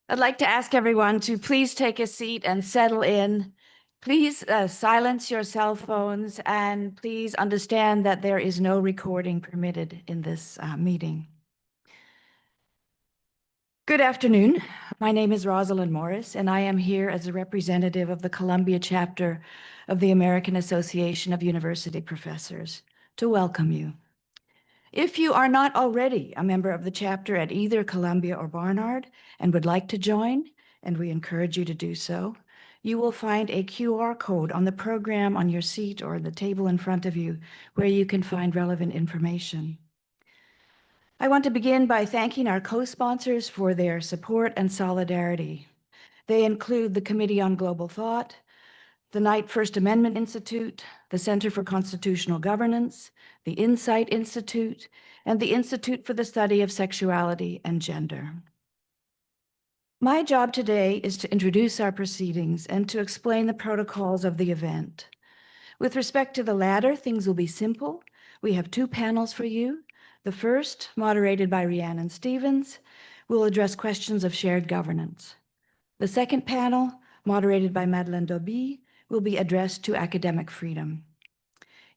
I'd like to ask everyone to please take a seat and settle in. Please silence your cell phones and please understand that there is no recording permitted in this meeting. Good afternoon. My name is Rosalind Morris, and I am here as a representative of the Columbia chapter of the American Association of University Professors to welcome you. If you are not already a member of the chapter at either Columbia or Barnard and would like to join, and we encourage you to do so, you will find a QR code on the program on your seat or the table in front of you where you can find relevant information. I want to begin by thanking our co-sponsors for their support and solidarity. They include the Committee on Global Thought, the Knight First Amendment Institute, the Center for Constitutional Governance, the Insight Institute, and the Institute for the Study of Sexuality and Gender. My job today is to introduce our proceedings and to explain the protocols of the event. With respect to the latter, things will be simple. We have two panels for you. The first, moderated by Rhiannon Stevens, will address questions of shared governance. The second panel, moderated by Madeleine Doby, will be addressed to academic freedom.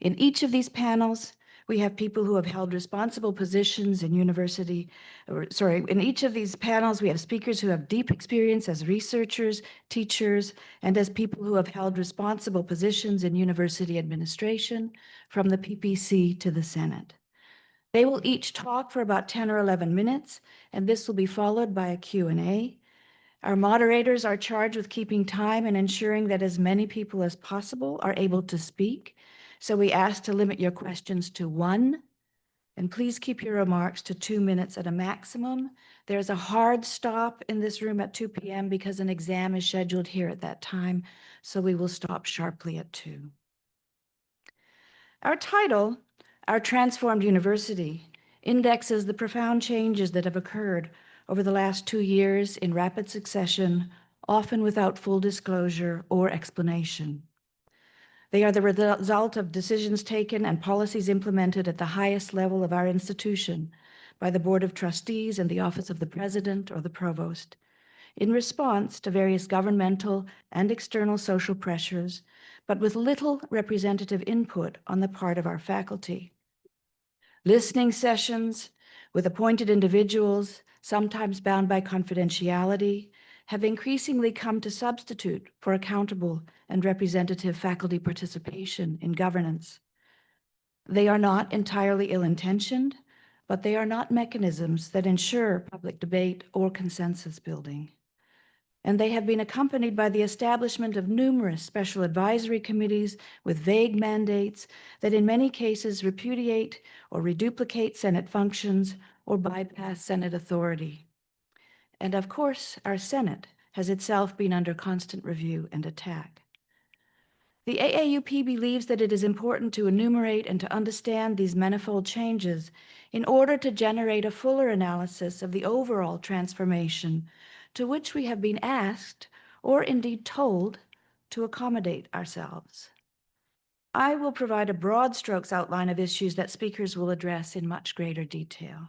In each of these panels, we have people who have held responsible positions in in each of these panels, we have speakers who have deep experience as researchers, teachers, and as people who have held responsible positions in university administration, from the PPC to the Senate. They will each talk for about 10 or 11 minutes, and this will be followed by a Q&A. Our moderators are charged with keeping time and ensuring that as many people as possible are able to speak. So we ask to limit your questions to one, and please keep your remarks to 2 minutes at a maximum. There's a hard stop in this room at 2 p.m. because an exam is scheduled here at that time, so we will stop sharply at 2. Our title, Our Transformed University, indexes the profound changes that have occurred over the last 2 years in rapid succession, often without full disclosure or explanation. They are the result of decisions taken and policies implemented at the highest level of our institution by the Board of Trustees and the Office of the President or the Provost, in response to various governmental and external social pressures, but with little representative input on the part of our faculty. Listening sessions with appointed individuals, sometimes bound by confidentiality, have increasingly come to substitute for accountable and representative faculty participation in governance. They are not entirely ill-intentioned, but they are not mechanisms that ensure public debate or consensus building. And they have been accompanied by the establishment of numerous special advisory committees with vague mandates that in many cases repudiate or reduplicate Senate functions or bypass Senate authority. And of course, our Senate has itself been under constant review and attack. The AAUP believes that it is important to enumerate and to understand these manifold changes in order to generate a fuller analysis of the overall transformation to which we have been asked, or indeed told, to accommodate ourselves. I will provide a broad strokes outline of issues that speakers will address in much greater detail.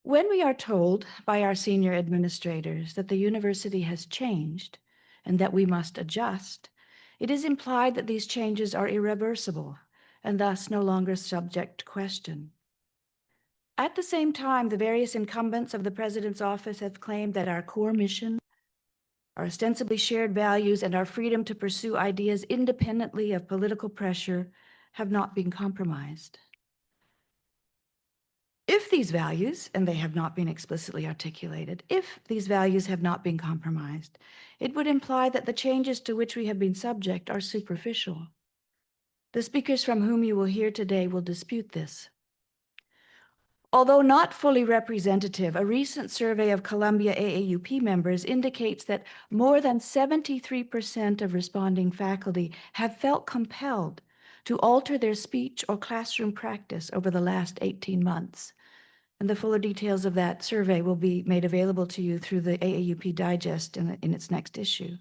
When we are told by our senior administrators that the university has changed and that we must adjust, it is implied that these changes are irreversible and thus no longer subject to question. At the same time, the various incumbents of the President's office have claimed that our core mission, our ostensibly shared values, and our freedom to pursue ideas independently of political pressure have not been compromised. If these values, and they have not been explicitly articulated, if these values have not been compromised, it would imply that the changes to which we have been subject are superficial. The speakers from whom you will hear today will dispute this. Although not fully representative, a recent survey of Columbia AAUP members indicates that more than 73% of responding faculty have felt compelled to alter their speech or classroom practice over the last 18 months. And the fuller details of that survey will be made available to you through the AAUP Digest in its next issue.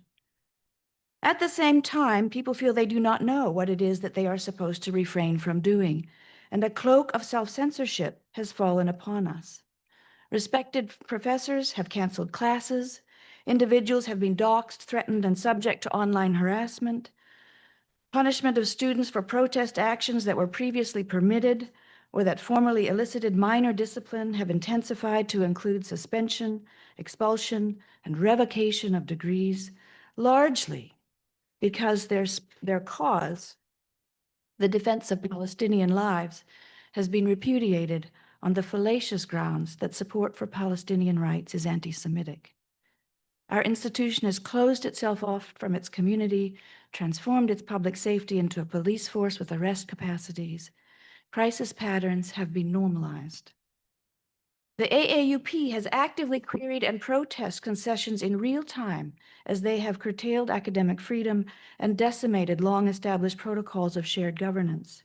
At the same time, people feel they do not know what it is that they are supposed to refrain from doing, and a cloak of self-censorship has fallen upon us. Respected professors have canceled classes, individuals have been doxxed, threatened, and subject to online harassment. Punishment of students for protest actions that were previously permitted or that formerly elicited minor discipline have intensified to include suspension, expulsion, and revocation of degrees, largely because their cause, the defense of Palestinian lives, has been repudiated on the fallacious grounds that support for Palestinian rights is anti-Semitic. Our institution has closed itself off from its community, transformed its public safety into a police force with arrest capacities. Crisis patterns have been normalized. The AAUP has actively queried and protested concessions in real time as they have curtailed academic freedom and decimated long-established protocols of shared governance.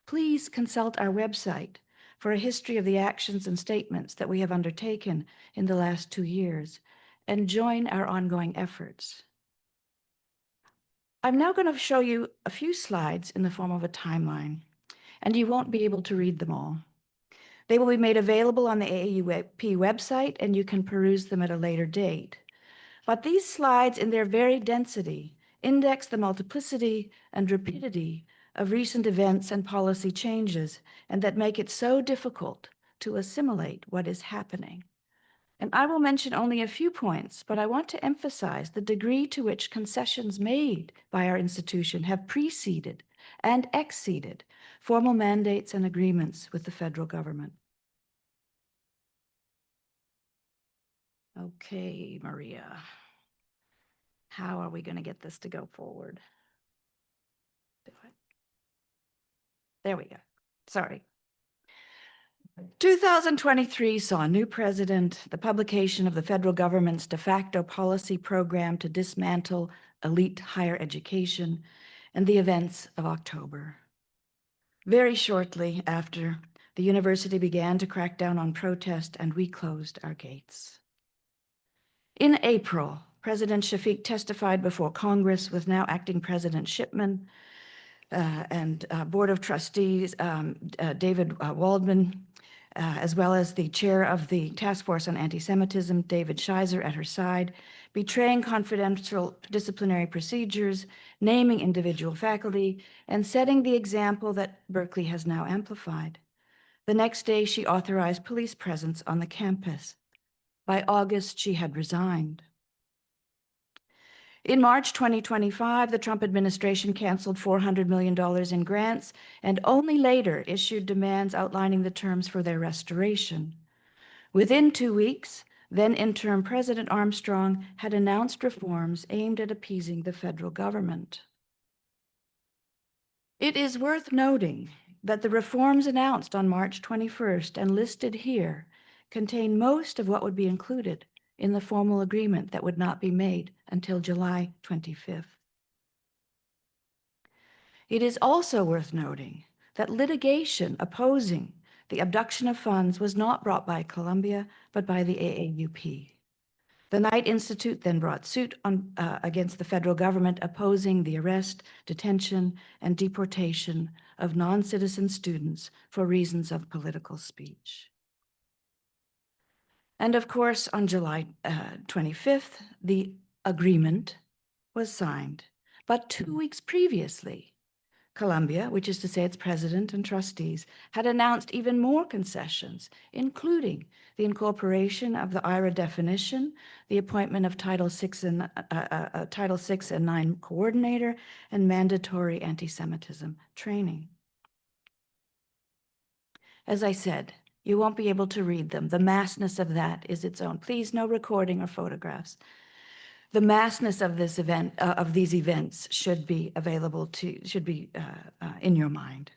Please consult our website for a history of the actions and statements that we have undertaken in the last 2 years and join our ongoing efforts. I'm now going to show you a few slides in the form of a timeline, and you won't be able to read them all. They will be made available on the AAUP website, and you can peruse them at a later date. But these slides, in their very density, index the multiplicity and rapidity of recent events and policy changes, and that make it so difficult to assimilate what is happening. And I will mention only a few points, but I want to emphasize the degree to which concessions made by our institution have preceded and exceeded formal mandates and agreements with the federal government. Okay, Maria, how are we going to get this to go forward? There we go. Sorry. 2023 saw a new president, the publication of the federal government's de facto policy program to dismantle elite higher education, and the events of October. Very shortly after, the university began to crack down on protest, and we closed our gates. In April, President Shafiq testified before Congress with now acting President Shipman and Board of Trustees David Waldman, as well as the chair of the Task Force on Antisemitism, David Scheiser, at her side, betraying confidential disciplinary procedures, naming individual faculty, and setting the example that Berkeley has now amplified. The next day, she authorized police presence on the campus. By August, she had resigned. In March 2025, the Trump administration canceled $400 million in grants and only later issued demands outlining the terms for their restoration. Within 2 weeks, then interim President Armstrong had announced reforms aimed at appeasing the federal government. It is worth noting that the reforms announced on March 21st and listed here contain most of what would be included in the formal agreement that would not be made until July 25th. It is also worth noting that litigation opposing the abduction of funds was not brought by Columbia, but by the AAUP. The Knight Institute then brought suit against the federal government opposing the arrest, detention, and deportation of non-citizen students for reasons of political speech. And of course, on July 25th, the agreement was signed. But 2 weeks previously, Columbia, which is to say its president and trustees, had announced even more concessions, including the incorporation of the IRA definition, the appointment of Title VI and 9 coordinator, and mandatory anti-Semitism training. As I said, you won't be able to read them. The massness of that is its own. Please, no recording or photographs. The massness of this event, of these events, should be available in your mind.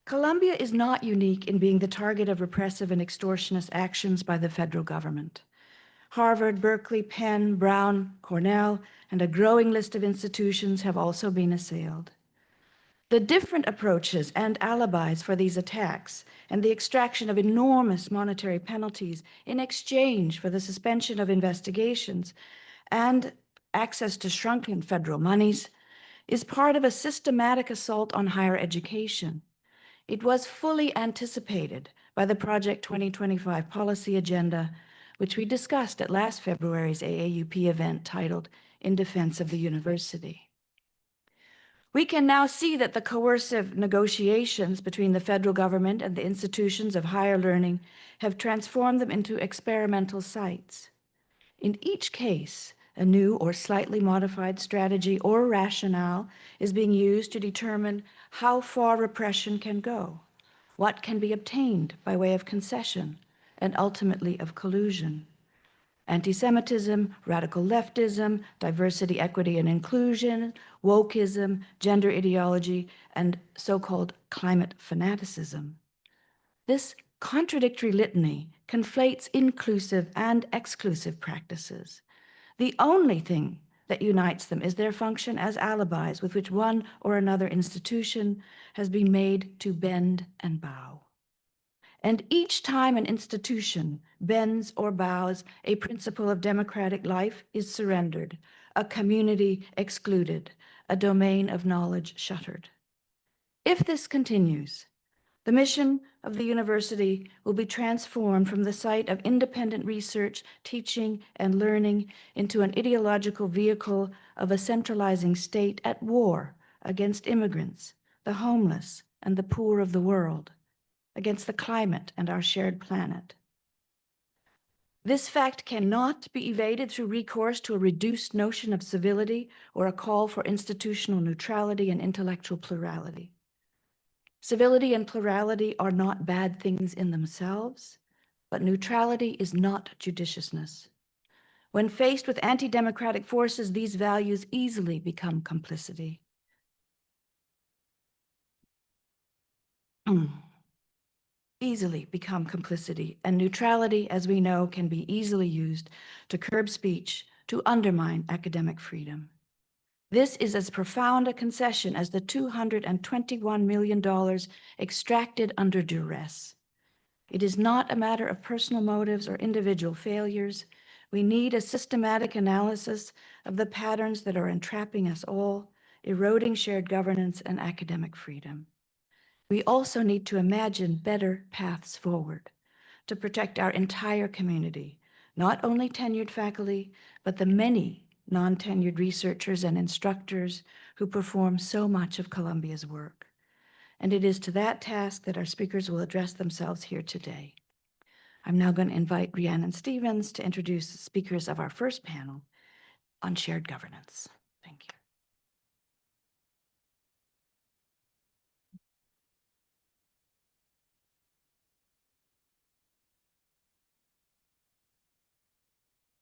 Columbia is not unique in being the target of repressive and extortionist actions by the federal government. Harvard, Berkeley, Penn, Brown, Cornell, and a growing list of institutions have also been assailed. The different approaches and alibis for these attacks and the extraction of enormous monetary penalties in exchange for the suspension of investigations and access to shrunken federal monies is part of a systematic assault on higher education. It was fully anticipated by the Project 2025 policy agenda, which we discussed at last February's AAUP event titled In Defense of the University. We can now see that the coercive negotiations between the federal government and the institutions of higher learning have transformed them into experimental sites. In each case, a new or slightly modified strategy or rationale is being used to determine how far repression can go, what can be obtained by way of concession, and ultimately of collusion. Anti-Semitism, radical leftism, diversity, equity, and inclusion, wokeism, gender ideology, and so-called climate fanaticism. This contradictory litany conflates inclusive and exclusive practices. The only thing that unites them is their function as alibis with which one or another institution has been made to bend and bow. And each time an institution bends or bows, a principle of democratic life is surrendered, a community excluded, a domain of knowledge shuttered. If this continues, The mission of the university will be transformed from the site of independent research, teaching, and learning into an ideological vehicle of a centralizing state at war against immigrants, the homeless, and the poor of the world, against the climate and our shared planet. This fact cannot be evaded through recourse to a reduced notion of civility or a call for institutional neutrality and intellectual plurality. Civility and plurality are not bad things in themselves, but neutrality is not judiciousness. When faced with anti-democratic forces, these values easily become complicity. Easily become complicity, and neutrality, as we know, can be easily used to curb speech, to undermine academic freedom. This is as profound a concession as the $221 million extracted under duress. It is not a matter of personal motives or individual failures. We need a systematic analysis of the patterns that are entrapping us all, eroding shared governance and academic freedom. We also need to imagine better paths forward to protect our entire community, not only tenured faculty, but the many non-tenured researchers and instructors who perform so much of Columbia's work. And it is to that task that our speakers will address themselves here today. I'm now going to invite Rhiannon Stevens to introduce the speakers of our first panel on shared governance. Thank you.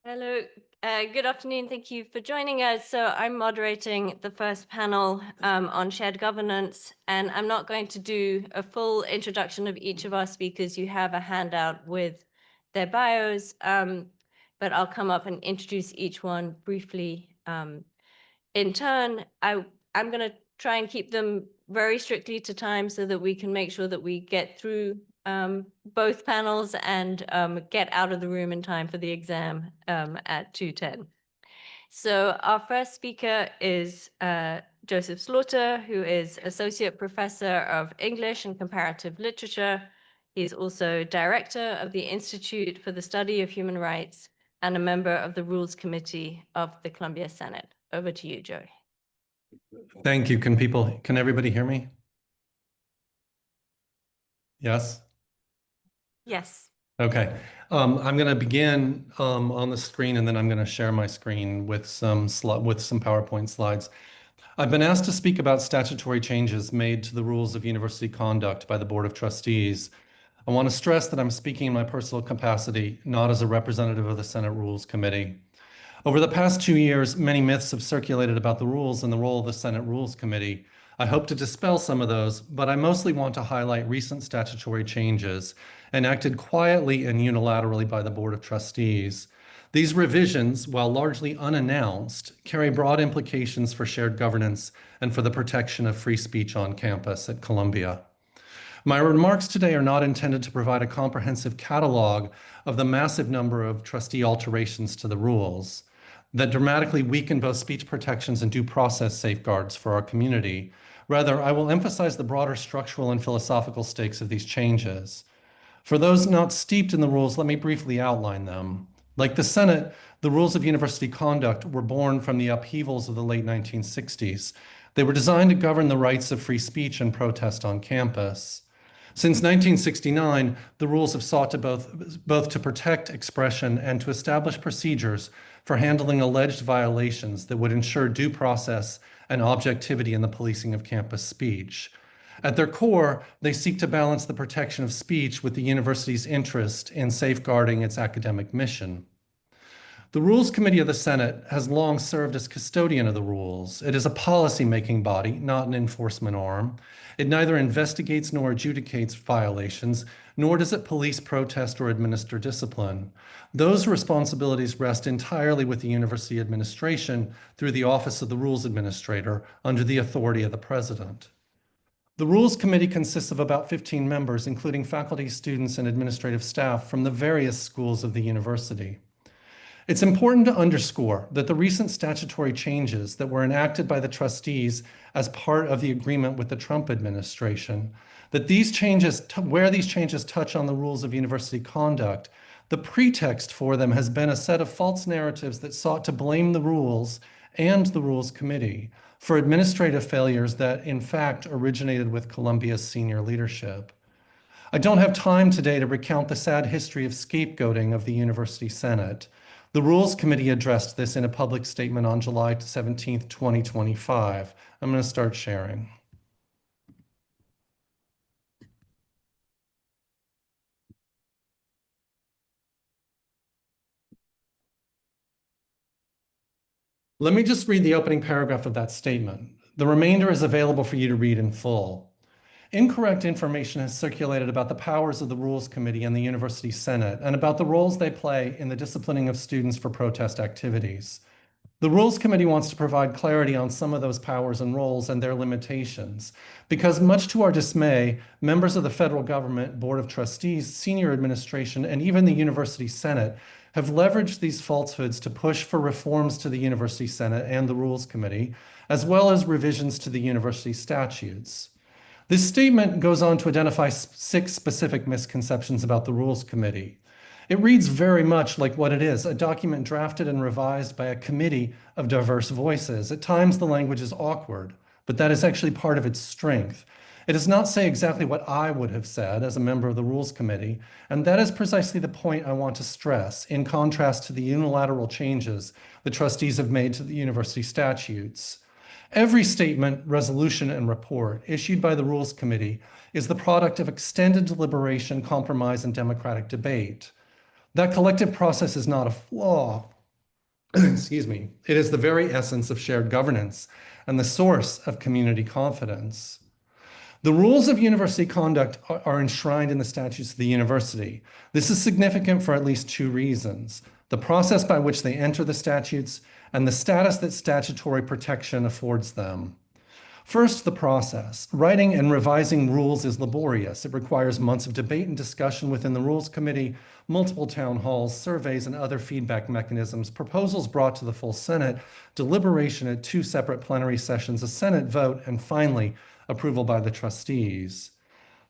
Hello, good afternoon. Thank you for joining us. So I'm moderating the first panel on shared governance, and I'm not going to do a full introduction of each of our speakers. You have a handout with their bios, but I'll come up and introduce each one briefly in turn. I'm going to try and keep them very strictly to time so that we can make sure that we get through both panels and get out of the room in time for the exam at 2:10. So our first speaker is Joseph Slaughter, who is Associate Professor of English and Comparative Literature. He's also Director of the Institute for the Study of Human Rights and a member of the Rules Committee of the Columbia Senate. Over to you, Joey. Thank you. Can everybody hear me? Yes? Yes. Okay. I'm going to begin on the screen, and then I'm going to share my screen with some PowerPoint slides. I've been asked to speak about statutory changes made to the rules of university conduct by the Board of Trustees. I want to stress that I'm speaking in my personal capacity, not as a representative of the Senate Rules Committee. Over the past 2 years, many myths have circulated about the rules and the role of the Senate Rules Committee. I hope to dispel some of those, but I mostly want to highlight recent statutory changes enacted quietly and unilaterally by the Board of Trustees. These revisions, while largely unannounced, carry broad implications for shared governance and for the protection of free speech on campus at Columbia. My remarks today are not intended to provide a comprehensive catalog of the massive number of trustee alterations to the rules that dramatically weaken both speech protections and due process safeguards for our community. Rather, I will emphasize the broader structural and philosophical stakes of these changes. For those not steeped in the rules, let me briefly outline them. Like the Senate, the rules of university conduct were born from the upheavals of the late 1960s. They were designed to govern the rights of free speech and protest on campus. Since 1969, the rules have sought to both to protect expression and to establish procedures for handling alleged violations that would ensure due process and objectivity in the policing of campus speech. At their core, they seek to balance the protection of speech with the university's interest in safeguarding its academic mission. The Rules Committee of the Senate has long served as custodian of the rules. It is a policy-making body, not an enforcement arm. It neither investigates nor adjudicates violations, nor does it police protest or administer discipline. Those responsibilities rest entirely with the university administration through the Office of the Rules Administrator under the authority of the President. The Rules Committee consists of about 15 members, including faculty, students, and administrative staff from the various schools of the university. It's important to underscore that the recent statutory changes that were enacted by the trustees as part of the agreement with the Trump administration, that these changes, where these changes touch on the rules of university conduct, the pretext for them has been a set of false narratives that sought to blame the rules and the Rules Committee for administrative failures that in fact originated with Columbia's senior leadership. I don't have time today to recount the sad history of scapegoating of the University Senate. The Rules Committee addressed this in a public statement on July 17th, 2025. I'm going to start sharing. Let me just read the opening paragraph of that statement. The remainder is available for you to read in full. Incorrect information has circulated about the powers of the Rules Committee and the University Senate and about the roles they play in the disciplining of students for protest activities. The Rules Committee wants to provide clarity on some of those powers and roles and their limitations, because much to our dismay, members of the federal government, Board of Trustees, senior administration, and even the University Senate have leveraged these falsehoods to push for reforms to the University Senate and the Rules Committee, as well as revisions to the university statutes. This statement goes on to identify 6 specific misconceptions about the Rules Committee. It reads very much like what it is, a document drafted and revised by a committee of diverse voices. At times, the language is awkward, but that is actually part of its strength. It does not say exactly what I would have said as a member of the Rules Committee, and that is precisely the point I want to stress, in contrast to the unilateral changes the trustees have made to the university statutes. Every statement, resolution, and report issued by the Rules Committee is the product of extended deliberation, compromise, and democratic debate. That collective process is not a flaw, excuse me, it is the very essence of shared governance and the source of community confidence. The rules of university conduct are enshrined in the statutes of the university. This is significant for at least 2 reasons: the process by which they enter the statutes and the status that statutory protection affords them. First, the process. Writing and revising rules is laborious. It requires months of debate and discussion within the Rules Committee, multiple town halls, surveys, and other feedback mechanisms, proposals brought to the full Senate, deliberation at 2 separate plenary sessions, a Senate vote, and finally, approval by the trustees.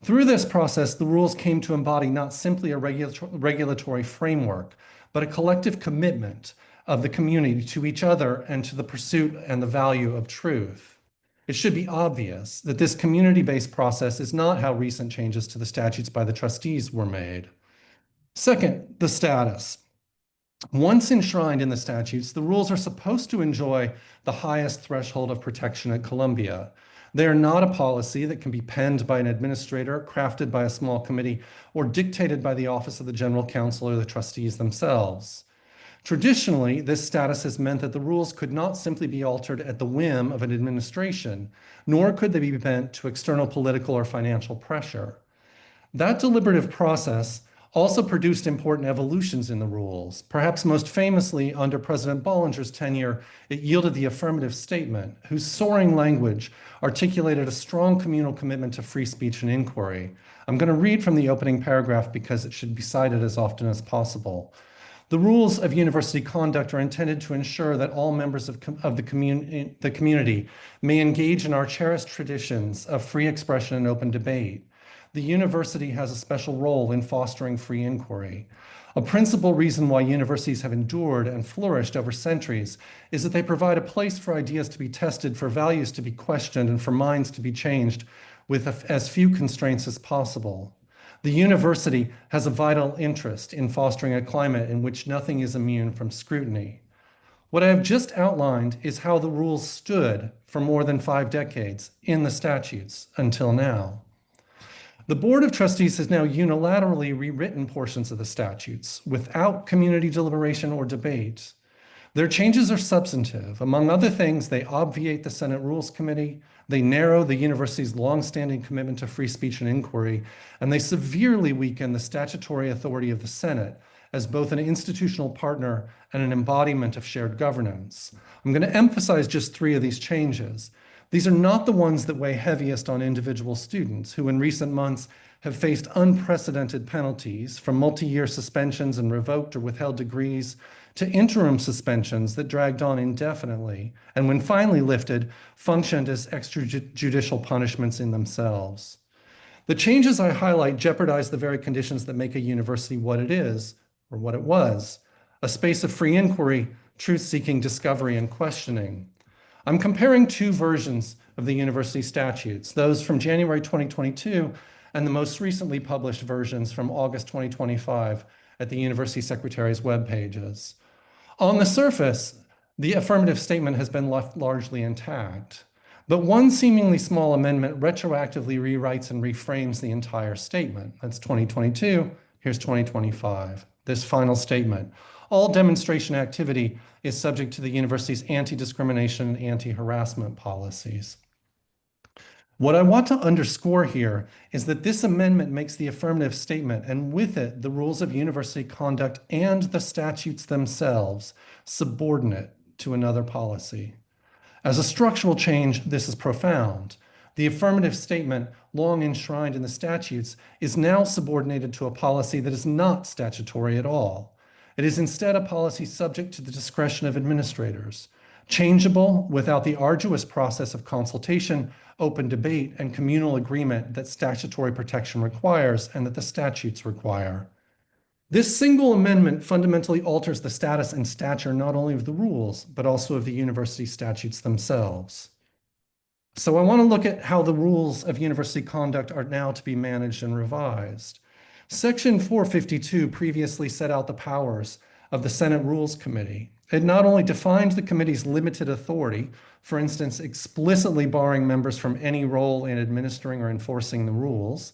Through this process, the rules came to embody not simply a regulatory framework, but a collective commitment of the community to each other and to the pursuit and the value of truth. It should be obvious that this community-based process is not how recent changes to the statutes by the trustees were made. Second, the status. Once enshrined in the statutes, the rules are supposed to enjoy the highest threshold of protection at Columbia. They are not a policy that can be penned by an administrator, crafted by a small committee, or dictated by the Office of the General Counsel or the trustees themselves. Traditionally, this status has meant that the rules could not simply be altered at the whim of an administration, nor could they be bent to external political or financial pressure. That deliberative process also produced important evolutions in the rules. Perhaps most famously, under President Bollinger's tenure, it yielded the affirmative statement, whose soaring language articulated a strong communal commitment to free speech and inquiry. I'm going to read from the opening paragraph because it should be cited as often as possible. The rules of university conduct are intended to ensure that all members of the community may engage in our cherished traditions of free expression and open debate. The university has a special role in fostering free inquiry. A principal reason why universities have endured and flourished over centuries is that they provide a place for ideas to be tested, for values to be questioned, and for minds to be changed with as few constraints as possible. The university has a vital interest in fostering a climate in which nothing is immune from scrutiny. What I have just outlined is how the rules stood for more than 5 decades in the statutes until now. The Board of Trustees has now unilaterally rewritten portions of the statutes without community deliberation or debate. Their changes are substantive. Among other things, they obviate the Senate Rules Committee, they narrow the university's longstanding commitment to free speech and inquiry, and they severely weaken the statutory authority of the Senate as both an institutional partner and an embodiment of shared governance. I'm going to emphasize just 3 of these changes. These are not the ones that weigh heaviest on individual students who in recent months have faced unprecedented penalties from multi-year suspensions and revoked or withheld degrees to interim suspensions that dragged on indefinitely and when finally lifted, functioned as extrajudicial punishments in themselves. The changes I highlight jeopardize the very conditions that make a university what it is, or what it was, a space of free inquiry, truth-seeking, discovery, and questioning. I'm comparing two versions of the university statutes, those from January 2022 and the most recently published versions from August 2025 at the University Secretary's web pages. On the surface, the affirmative statement has been left largely intact, but one seemingly small amendment retroactively rewrites and reframes the entire statement. That's 2022, here's 2025. This final statement. All demonstration activity is subject to the university's anti-discrimination and anti-harassment policies. What I want to underscore here is that this amendment makes the affirmative statement, and with it, the rules of university conduct and the statutes themselves, subordinate to another policy. As a structural change, this is profound. The affirmative statement, long enshrined in the statutes, is now subordinated to a policy that is not statutory at all. It is instead a policy subject to the discretion of administrators, changeable without the arduous process of consultation, open debate, and communal agreement that statutory protection requires and that the statutes require. This single amendment fundamentally alters the status and stature not only of the rules, but also of the university statutes themselves. So I want to look at how the rules of university conduct are now to be managed and revised. Section 452 previously set out the powers of the Senate Rules Committee. It not only defined the committee's limited authority, for instance, explicitly barring members from any role in administering or enforcing the rules,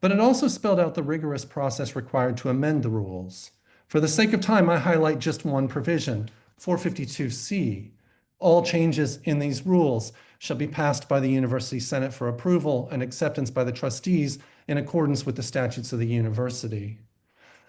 but it also spelled out the rigorous process required to amend the rules. For the sake of time, I highlight just one provision, 452C. All changes in these rules shall be passed by the University Senate for approval and acceptance by the trustees in accordance with the statutes of the university.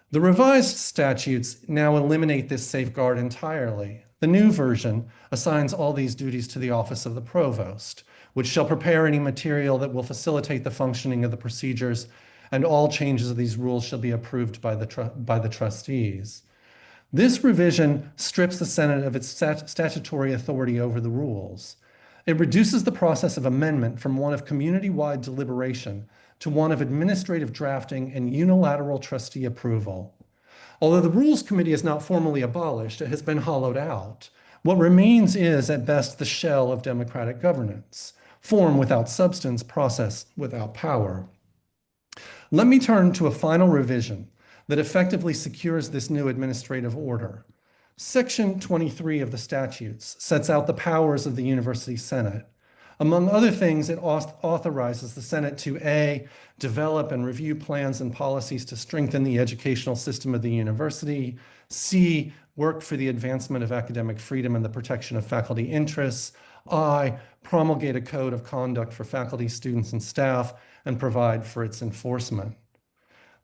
The revised statutes now eliminate this safeguard entirely. The new version assigns all these duties to the office of the provost, which shall prepare any material that will facilitate the functioning of the procedures, and all changes of these rules shall be approved by the trustees. This revision strips the Senate of its statutory authority over the rules. It reduces the process of amendment from one of community-wide deliberation to one of administrative drafting and unilateral trustee approval. Although the Rules Committee is not formally abolished, it has been hollowed out. What remains is, at best, the shell of democratic governance, form without substance, process without power. Let me turn to a final revision that effectively secures this new administrative order. Section 23 of the statutes sets out the powers of the University Senate. Among other things, it authorizes the Senate to A, develop and review plans and policies to strengthen the educational system of the university, C, work for the advancement of academic freedom and the protection of faculty interests, I, promulgate a code of conduct for faculty, students, and staff, and provide for its enforcement.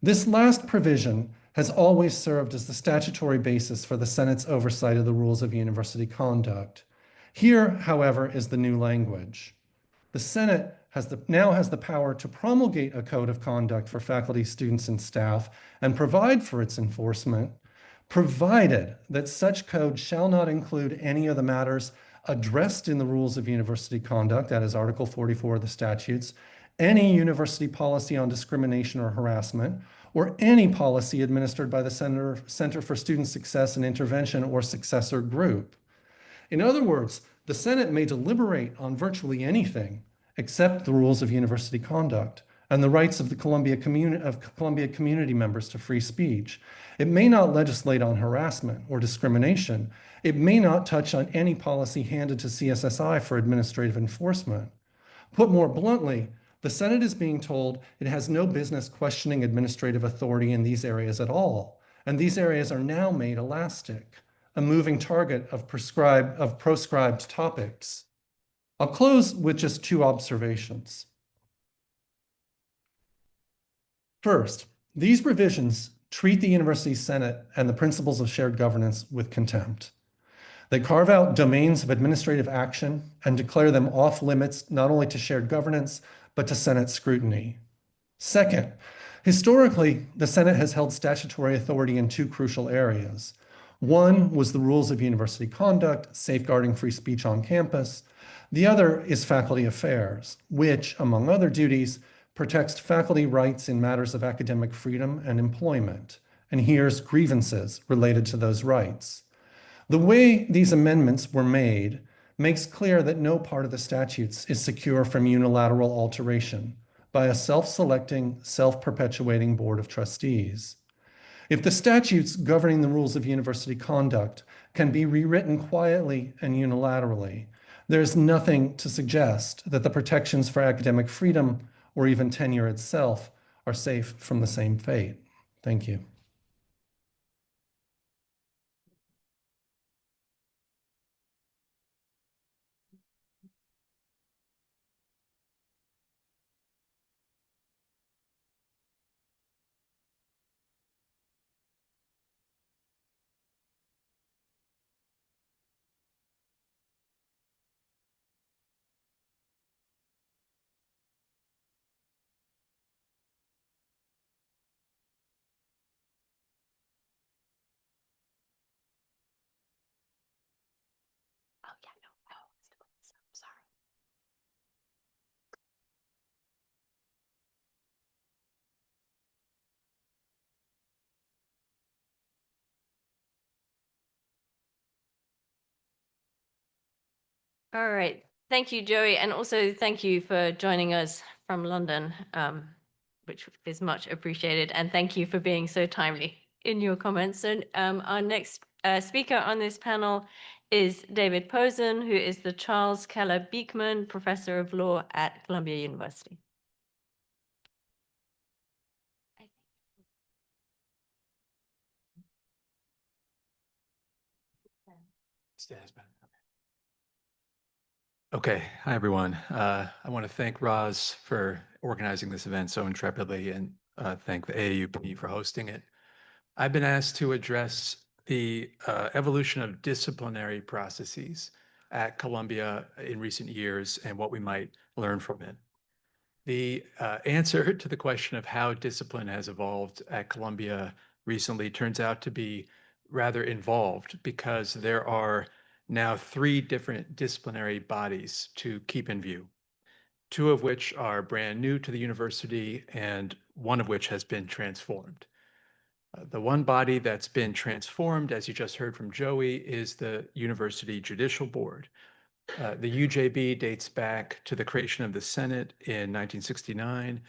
This last provision has always served as the statutory basis for the Senate's oversight of the rules of university conduct. Here, however, is the new language. The Senate now has the power to promulgate a code of conduct for faculty, students, and staff and provide for its enforcement, provided that such code shall not include any of the matters addressed in the rules of university conduct, that is Article 44 of the statutes, any university policy on discrimination or harassment, or any policy administered by the Center for Student Success and Intervention or successor group. In other words, the Senate may deliberate on virtually anything except the rules of university conduct and the rights of the Columbia community members to free speech. It may not legislate on harassment or discrimination. It may not touch on any policy handed to CSSI for administrative enforcement. Put more bluntly, the Senate is being told it has no business questioning administrative authority in these areas at all, and these areas are now made elastic, a moving target of proscribed topics. I'll close with just two observations. First, these revisions treat the University Senate and the principles of shared governance with contempt. They carve out domains of administrative action and declare them off limits not only to shared governance, but to Senate scrutiny. Second, historically, the Senate has held statutory authority in two crucial areas. One was the rules of university conduct, safeguarding free speech on campus. The other is faculty affairs, which, among other duties, protects faculty rights in matters of academic freedom and employment, and hears grievances related to those rights. The way these amendments were made makes clear that no part of the statutes is secure from unilateral alteration by a self-selecting, self-perpetuating Board of Trustees. If the statutes governing the rules of university conduct can be rewritten quietly and unilaterally, there's nothing to suggest that the protections for academic freedom or even tenure itself are safe from the same fate. Thank you. Oh, yeah, no, I'm sorry. All right. Thank you, Joey. And also thank you for joining us from London, which is much appreciated. And thank you for being so timely in your comments. And our next speaker on this panel is David Posen, who is the Charles Keller Beekman Professor of Law at Columbia University. Okay, hi everyone. I want to thank Roz for organizing this event so intrepidly and thank the AAUP for hosting it. I've been asked to address the evolution of disciplinary processes at Columbia in recent years and what we might learn from it. The answer to the question of how discipline has evolved at Columbia recently turns out to be rather involved because there are now 3 different disciplinary bodies to keep in view, 2 of which are brand new to the university and 1 of which has been transformed. The one body that's been transformed, as you just heard from Joey, is the University Judicial Board. The UJB dates back to the creation of the Senate in 1969,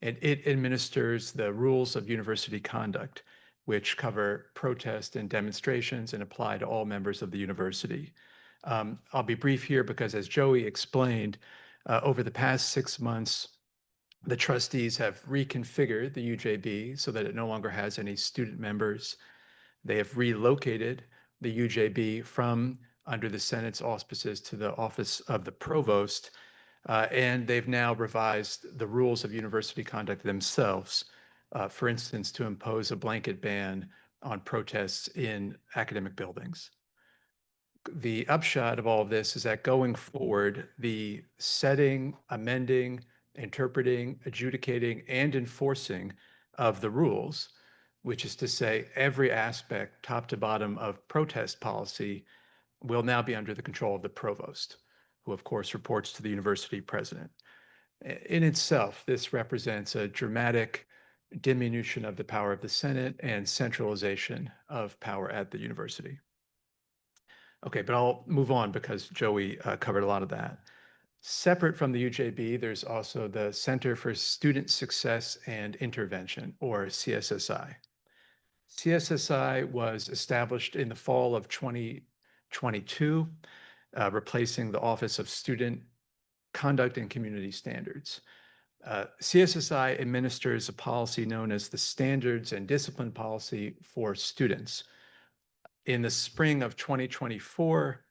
and it administers the rules of university conduct, which cover protest and demonstrations and apply to all members of the university. I'll be brief here because, as Joey explained, over the past 6 months, the trustees have reconfigured the UJB so that it no longer has any student members. They have relocated the UJB from under the Senate's auspices to the office of the provost, and they've now revised the rules of university conduct themselves, for instance, to impose a blanket ban on protests in academic buildings. The upshot of all of this is that going forward, the setting, amending, interpreting, adjudicating, and enforcing of the rules, which is to say every aspect, top to bottom, of protest policy will now be under the control of the provost, who of course reports to the university president. In itself, this represents a dramatic diminution of the power of the Senate and centralization of power at the university. Okay, but I'll move on because Joey covered a lot of that. Separate from the UJB, there's also the Center for Student Success and Intervention, or CSSI. CSSI was established in the fall of 2022, replacing the Office of Student Conduct and Community Standards. CSSI administers a policy known as the Standards and Discipline Policy for Students. In the spring of 2024,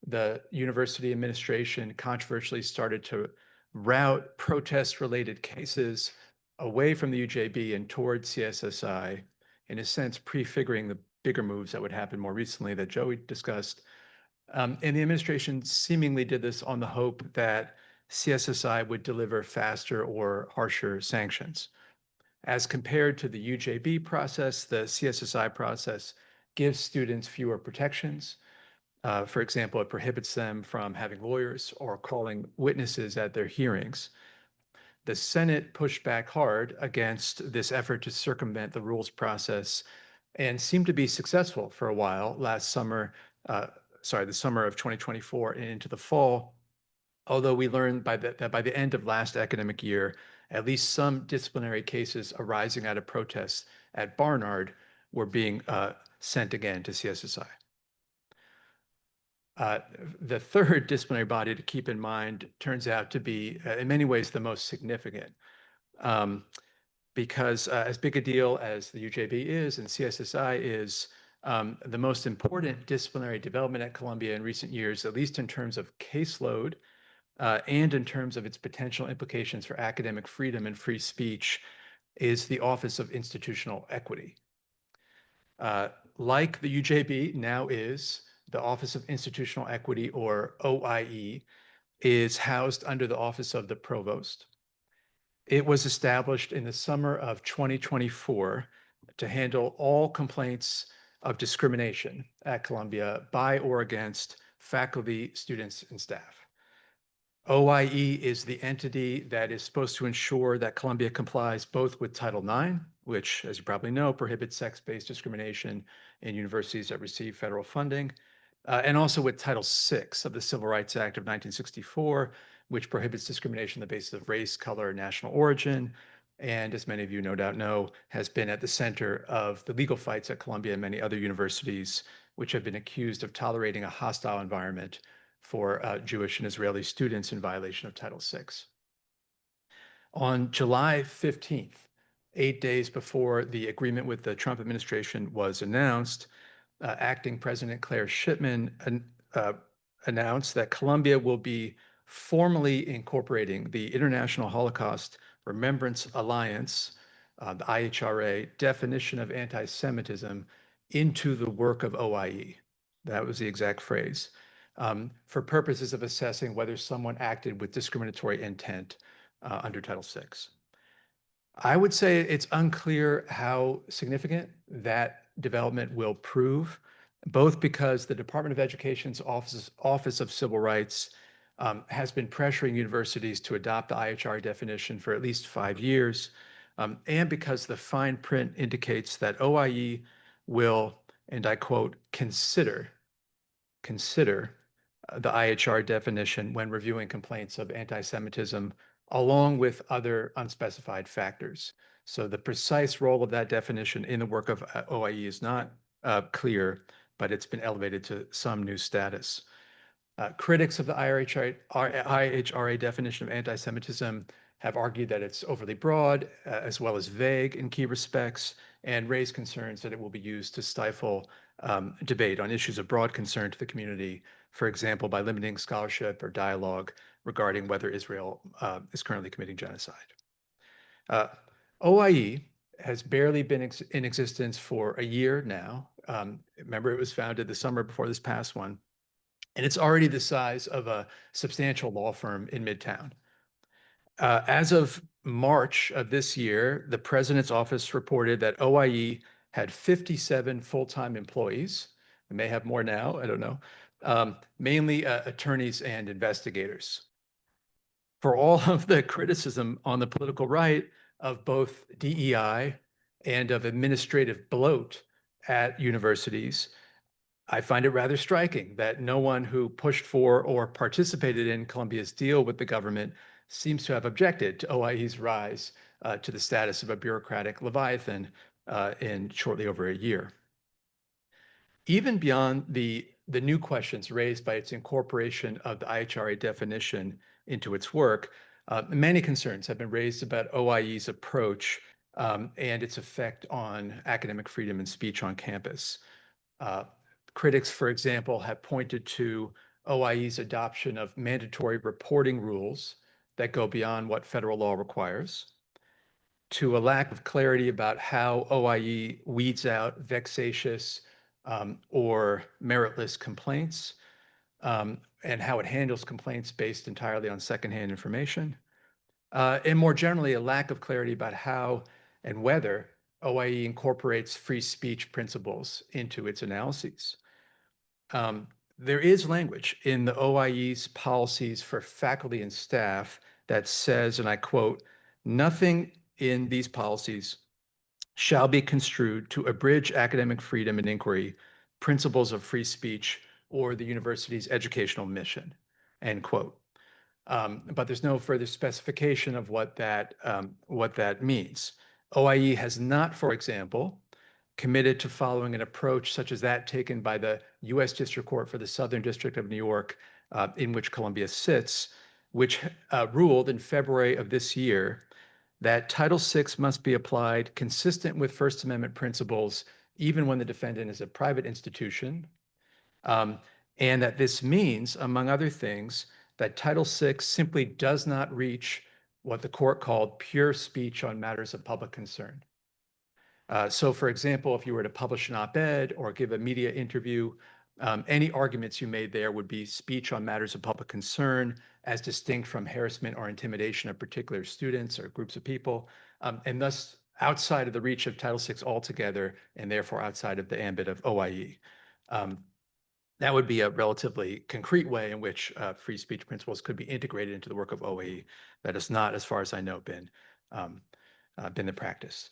the university administration controversially started to route protest-related cases away from the UJB and toward CSSI, in a sense prefiguring the bigger moves that would happen more recently that Joey discussed. And the administration seemingly did this on the hope that CSSI would deliver faster or harsher sanctions. As compared to the UJB process, the CSSI process gives students fewer protections. For example, it prohibits them from having lawyers or calling witnesses at their hearings. The Senate pushed back hard against this effort to circumvent the rules process and seemed to be successful for a while last summer, the summer of 2024 and into the fall. Although we learned that by the end of last academic year, at least some disciplinary cases arising out of protests at Barnard were being sent again to CSSI. The third disciplinary body to keep in mind turns out to be, in many ways, the most significant. Because as big a deal as the UJB is and CSSI is, the most important disciplinary development at Columbia in recent years, at least in terms of caseload and in terms of its potential implications for academic freedom and free speech, is the Office of Institutional Equity. Like the UJB now is, the Office of Institutional Equity, or OIE, is housed under the Office of the Provost. It was established in the summer of 2024 to handle all complaints of discrimination at Columbia by or against faculty, students, and staff. OIE is the entity that is supposed to ensure that Columbia complies both with Title IX, which, as you probably know, prohibits sex-based discrimination in universities that receive federal funding, and also with Title VI of the Civil Rights Act of 1964, which prohibits discrimination on the basis of race, color, and national origin, and as many of you no doubt know, has been at the center of the legal fights at Columbia and many other universities, which have been accused of tolerating a hostile environment for Jewish and Israeli students in violation of Title VI. On July 15th, 8 days before the agreement with the Trump administration was announced, Acting President Claire Shipman announced that Columbia will be formally incorporating the International Holocaust Remembrance Alliance, the IHRA, definition of anti-Semitism into the work of OIE. That was the exact phrase. For purposes of assessing whether someone acted with discriminatory intent under Title VI. I would say it's unclear how significant that development will prove, both because the Department of Education's Office of Civil Rights has been pressuring universities to adopt the IHRA definition for at least 5 years, and because the fine print indicates that OIE will, and I quote, consider the IHR definition when reviewing complaints of anti-Semitism, along with other unspecified factors. So the precise role of that definition in the work of OIE is not clear, but it's been elevated to some new status. Critics of the IHRA definition of anti-Semitism have argued that it's overly broad, as well as vague in key respects, and raised concerns that it will be used to stifle debate on issues of broad concern to the community, for example, by limiting scholarship or dialogue regarding whether Israel is currently committing genocide. OIE has barely been in existence for a year now. Remember, it was founded the summer before this past one, and it's already the size of a substantial law firm in Midtown. As of March of this year, the president's office reported that OIE had 57 full-time employees. We may have more now, I don't know, mainly attorneys and investigators. For all of the criticism on the political right of both DEI and of administrative bloat at universities, I find it rather striking that no one who pushed for or participated in Columbia's deal with the government seems to have objected to OIE's rise to the status of a bureaucratic leviathan in shortly over a year. Even beyond the new questions raised by its incorporation of the IHRA definition into its work, many concerns have been raised about OIE's approach and its effect on academic freedom and speech on campus. Critics, for example, have pointed to OIE's adoption of mandatory reporting rules that go beyond what federal law requires, to a lack of clarity about how OIE weeds out vexatious or meritless complaints, and how it handles complaints based entirely on secondhand information. And more generally, a lack of clarity about how and whether OIE incorporates free speech principles into its analyses. There is language in the OIE's policies for faculty and staff that says, and I quote, "Nothing in these policies shall be construed to abridge academic freedom and inquiry, principles of free speech, or the university's educational mission," end quote. But there's no further specification of what that means. OIE has not, for example, committed to following an approach such as that taken by the U.S. District Court for the Southern District of New York, in which Columbia sits, which ruled in February of this year that Title VI must be applied consistent with First Amendment principles, even when the defendant is a private institution, and that this means, among other things, that Title VI simply does not reach what the court called pure speech on matters of public concern. So for example, if you were to publish an op-ed or give a media interview, any arguments you made there would be speech on matters of public concern, as distinct from harassment or intimidation of particular students or groups of people, and thus outside of the reach of Title VI altogether, and therefore outside of the ambit of OIE. That would be a relatively concrete way in which free speech principles could be integrated into the work of OIE. That has not, as far as I know, been the practice.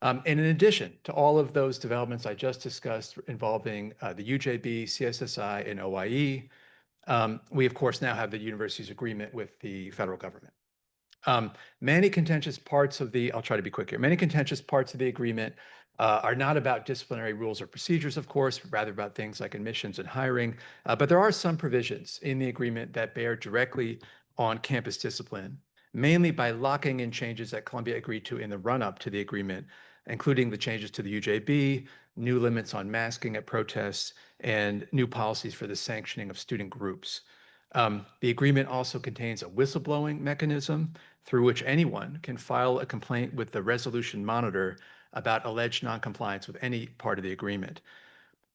And in addition to all of those developments I just discussed involving the UJB, CSSI, and OIE, we of course now have the university's agreement with the federal government. Many contentious parts of the, I'll try to be quick here, many contentious parts of the agreement are not about disciplinary rules or procedures, of course, but rather about things like admissions and hiring. But there are some provisions in the agreement that bear directly on campus discipline, mainly by locking in changes that Columbia agreed to in the run-up to the agreement, including the changes to the UJB, new limits on masking at protests, and new policies for the sanctioning of student groups. The agreement also contains a whistleblowing mechanism through which anyone can file a complaint with the resolution monitor about alleged noncompliance with any part of the agreement.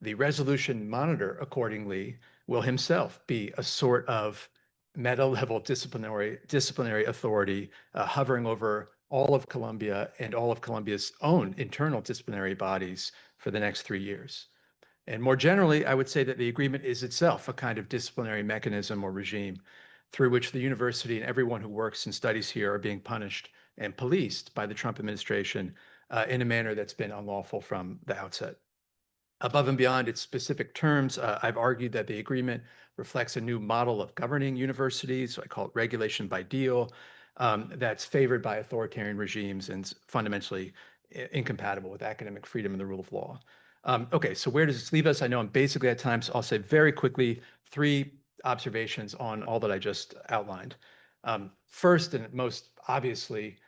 The resolution monitor, accordingly, will himself be a sort of meta-level disciplinary authority hovering over all of Columbia and all of Columbia's own internal disciplinary bodies for the next 3 years. And more generally, I would say that the agreement is itself a kind of disciplinary mechanism or regime through which the university and everyone who works and studies here are being punished and policed by the Trump administration in a manner that's been unlawful from the outset. Above and beyond its specific terms, I've argued that the agreement reflects a new model of governing universities, so I call it regulation by deal, that's favored by authoritarian regimes and fundamentally incompatible with academic freedom and the rule of law. Okay, so where does this leave us? I know I'm basically at time, so I'll say very quickly 3 observations on all that I just outlined. First, and most obviously,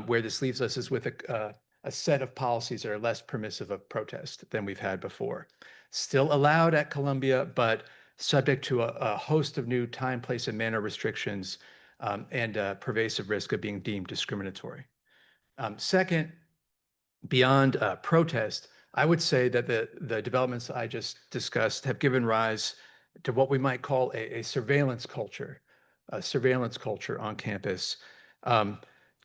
where this leaves us is with a set of policies that are less permissive of protest than we've had before. Still allowed at Columbia, but subject to a host of new time, place, and manner restrictions and pervasive risk of being deemed discriminatory. Second, beyond protest, I would say that the developments I just discussed have given rise to what we might call a surveillance culture on campus,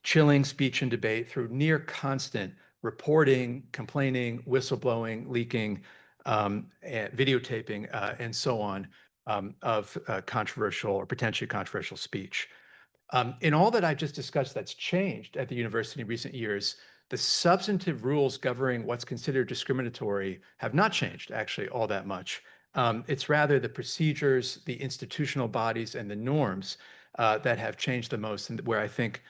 chilling speech and debate through near constant reporting, complaining, whistleblowing, leaking, and videotaping, and so on, of controversial or potentially controversial speech. In all that I just discussed that's changed at the university in recent years, the substantive rules governing what's considered discriminatory have not changed actually all that much. It's rather the procedures, the institutional bodies, and the norms that have changed the most, and where I think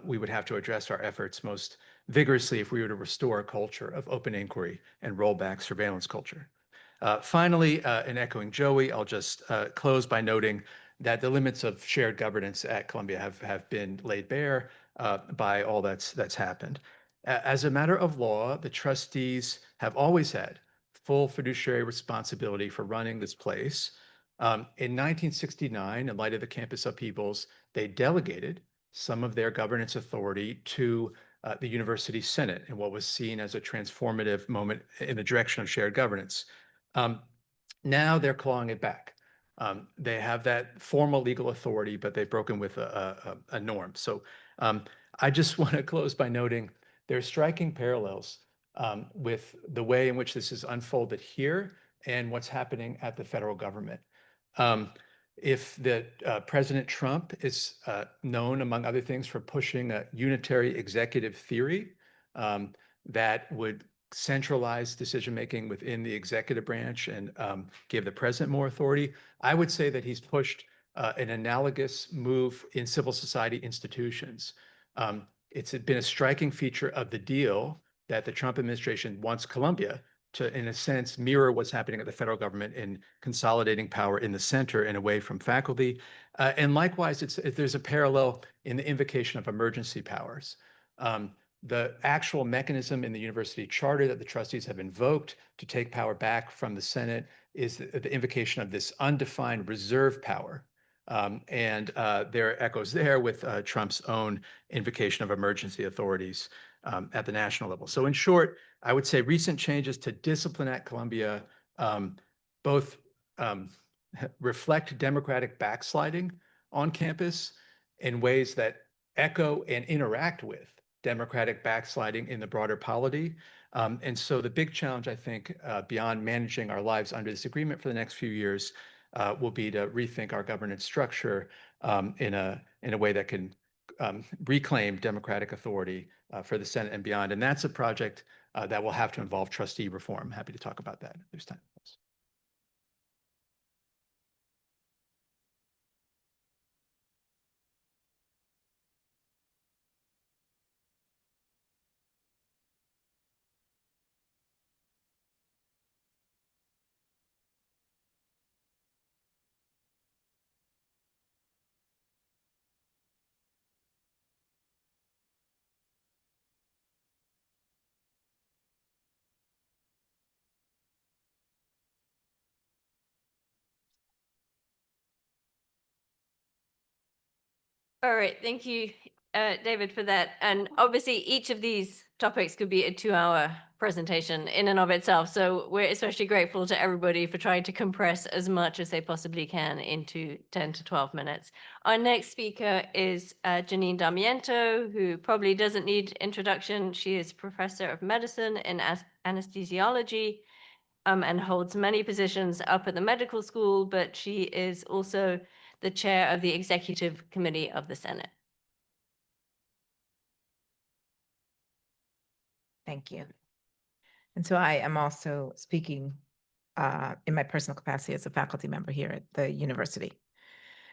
we would have to address our efforts most vigorously if we were to restore a culture of open inquiry and roll back surveillance culture. Finally, in echoing Joey, I'll just close by noting that the limits of shared governance at Columbia have been laid bare by all that's happened. As a matter of law, the trustees have always had full fiduciary responsibility for running this place. In 1969, in light of the campus upheavals, they delegated some of their governance authority to the university senate in what was seen as a transformative moment in the direction of shared governance. Now they're clawing it back. They have that formal legal authority, but they've broken with a norm. So I just want to close by noting there are striking parallels with the way in which this is unfolded here and what's happening at the federal government. If the President Trump is known, among other things, for pushing a unitary executive theory that would centralize decision-making within the executive branch and give the president more authority, I would say that he's pushed an analogous move in civil society institutions. It's been a striking feature of the deal that the Trump administration wants Columbia to, in a sense, mirror what's happening at the federal government in consolidating power in the center and away from faculty. And likewise, there's a parallel in the invocation of emergency powers. The actual mechanism in the university charter that the trustees have invoked to take power back from the Senate is the invocation of this undefined reserve power. And there are echoes there with Trump's own invocation of emergency authorities at the national level. So in short, I would say recent changes to discipline at Columbia both reflect democratic backsliding on campus in ways that echo and interact with democratic backsliding in the broader polity. And so the big challenge, I think, beyond managing our lives under this agreement for the next few years will be to rethink our governance structure in a way that can reclaim democratic authority for the Senate and beyond. And that's a project that will have to involve trustee reform. I'm happy to talk about that if there's time. All right, thank you, David, for that. And obviously, each of these topics could be a 2-hour presentation in and of itself. So we're especially grateful to everybody for trying to compress as much as they possibly can into 10 to 12 minutes. Our next speaker is Janine Damiento, who probably doesn't need introduction. She is professor of medicine in anesthesiology and holds many positions up at the medical school, but she is also the chair of the executive committee of the Senate. Thank you. And so I am also speaking in my personal capacity as a faculty member here at the university.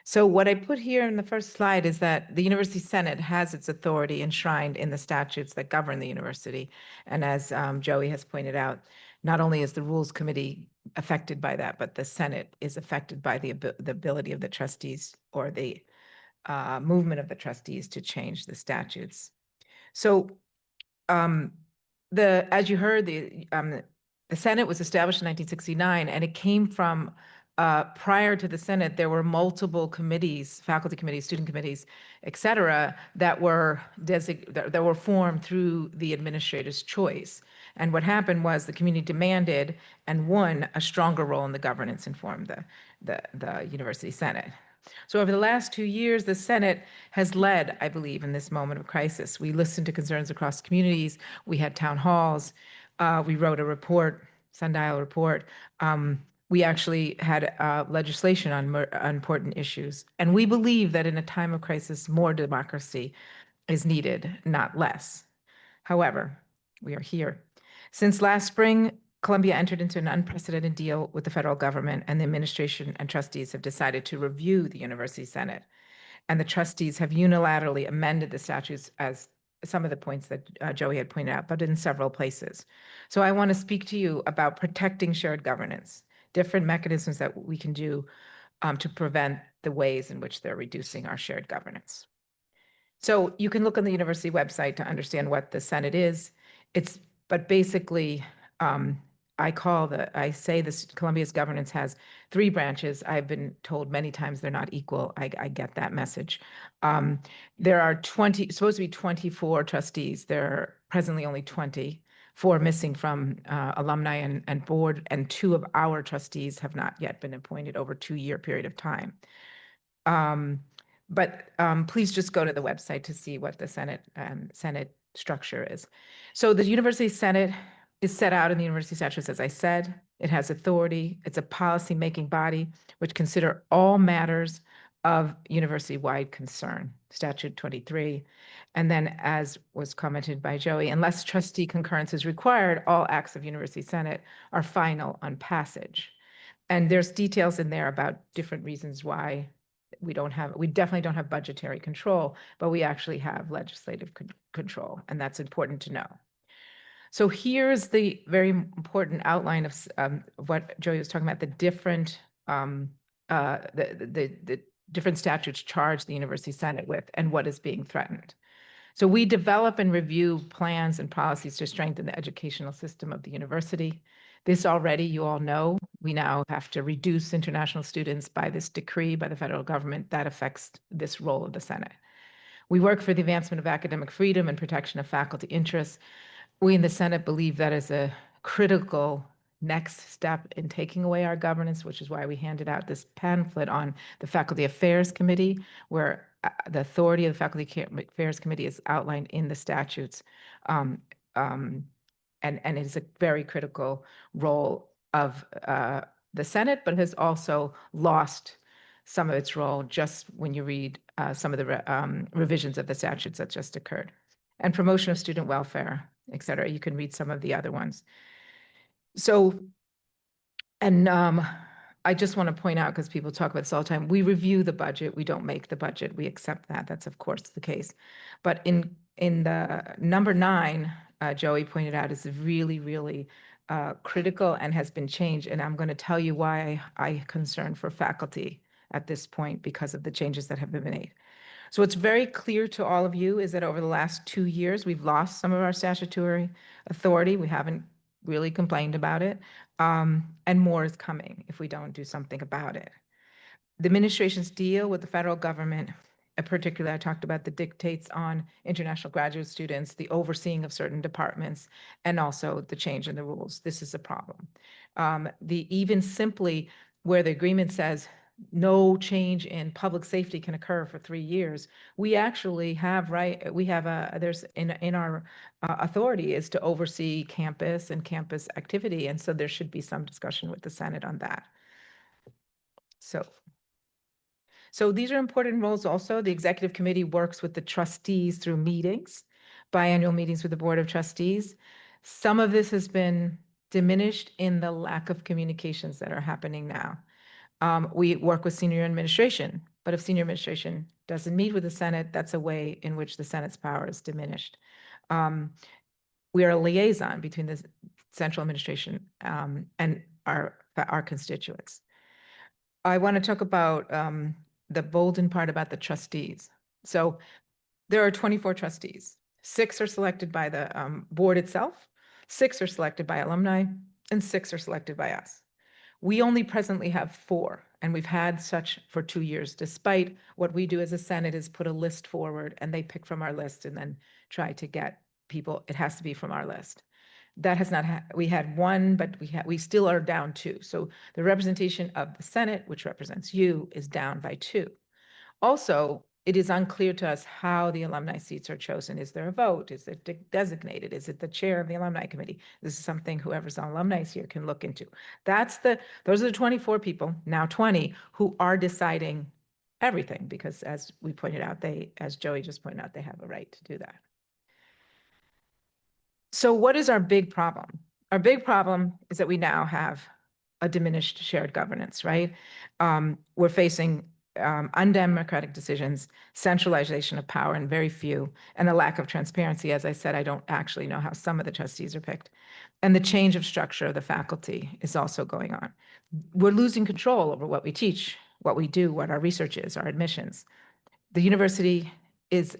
So what I put here in the first slide is that the University Senate has its authority enshrined in the statutes that govern the university. And as Joey has pointed out, not only is the Rules Committee affected by that, but the Senate is affected by the ability of the trustees or the movement of the trustees to change the statutes. So as you heard, the Senate was established in 1969, and it came from prior to the Senate, there were multiple committees, faculty committees, student committees, et cetera, that were formed through the administrator's choice. And what happened was the community demanded and won a stronger role in the governance and formed the University Senate. So over the last 2 years, the Senate has led, I believe, in this moment of crisis. We listened to concerns across communities. We had town halls. We wrote a report, sundial report. We actually had legislation on important issues. And we believe that in a time of crisis, more democracy is needed, not less. However, we are here. Since last spring, Columbia entered into an unprecedented deal with the federal government, and the administration and trustees have decided to review the University Senate. And the trustees have unilaterally amended the statutes as some of the points that Joey had pointed out, but in several places. So I want to speak to you about protecting shared governance, different mechanisms that we can do to prevent the ways in which they're reducing our shared governance. So you can look on the university website to understand what the Senate is. But basically, I say this, Columbia's governance has 3 branches. I've been told many times they're not equal. I get that message. There are supposed to be 24 trustees. There are presently only 20. 4 missing from alumni and board, and 2 of our trustees have not yet been appointed over a 2-year period of time. Please just go to the website to see what the Senate structure is. So the University Senate is set out in the University Statutes, as I said. It has authority. It's a policy-making body which consider all matters of university-wide concern, Statute 23. And then, as was commented by Joey, unless trustee concurrence is required, all acts of University Senate are final on passage. And there's details in there about different reasons why we definitely don't have budgetary control, but we actually have legislative control, and that's important to know. So here's the very important outline of what Joey was talking about, the different the different statutes charge the University Senate with and what is being threatened. So we develop and review plans and policies to strengthen the educational system of the university. This already, you all know, we now have to reduce international students by this decree by the federal government that affects this role of the Senate. We work for the advancement of academic freedom and protection of faculty interests. We in the Senate believe that is a critical next step in taking away our governance, which is why we handed out this pamphlet on the Faculty Affairs Committee, where the authority of the Faculty Affairs Committee is outlined in the statutes. And it is a very critical role of the Senate, but has also lost some of its role just when you read some of the revisions of the statutes that just occurred. And promotion of student welfare, et cetera. You can read some of the other ones. So, and I just want to point out, because people talk about this all the time, we review the budget, we don't make the budget, we accept that. That's of course the case. But in the number 9, Joey pointed out, is really, really critical and has been changed. And I'm going to tell you why I concern for faculty at this point because of the changes that have been made. So what's very clear to all of you is that over the last 2 years, we've lost some of our statutory authority. We haven't really complained about it. And more is coming if we don't do something about it. The administration's deal with the federal government, particularly I talked about the dictates on international graduate students, the overseeing of certain departments, and also the change in the rules. This is a problem. Even simply where the agreement says no change in public safety can occur for 3 years, we actually have there's in our authority is to oversee campus and campus activity, and so there should be some discussion with the Senate on that. So these are important roles also. The executive committee works with the trustees through meetings, biannual meetings with the Board of Trustees. Some of this has been diminished in the lack of communications that are happening now. We work with senior administration, but if senior administration doesn't meet with the Senate, that's a way in which the Senate's power is diminished. We are a liaison between the central administration and our constituents. I want to talk about the bolden part about the trustees. So there are 24 trustees. 6 are selected by the board itself, 6 are selected by alumni, and 6 are selected by us. We only presently have 4, and we've had such for 2 years, despite what we do as a Senate is put a list forward and they pick from our list and then try to get people. It has to be from our list. That has not we had 1, but we still are down 2. So the representation of the Senate, which represents you, is down by 2. Also, it is unclear to us how the alumni seats are chosen. Is there a vote? Is it designated? Is it the chair of the alumni committee? This is something whoever's on alumni here can look into. Those are the 24 people, now 20, who are deciding everything, because as we pointed out, as Joey just pointed out, they have a right to do that. So what is our big problem? Our big problem is that we now have a diminished shared governance, right? We're facing undemocratic decisions, centralization of power in very few, and a lack of transparency. As I said, I don't actually know how some of the trustees are picked. And the change of structure of the faculty is also going on. We're losing control over what we teach, what we do, what our research is, our admissions. The university is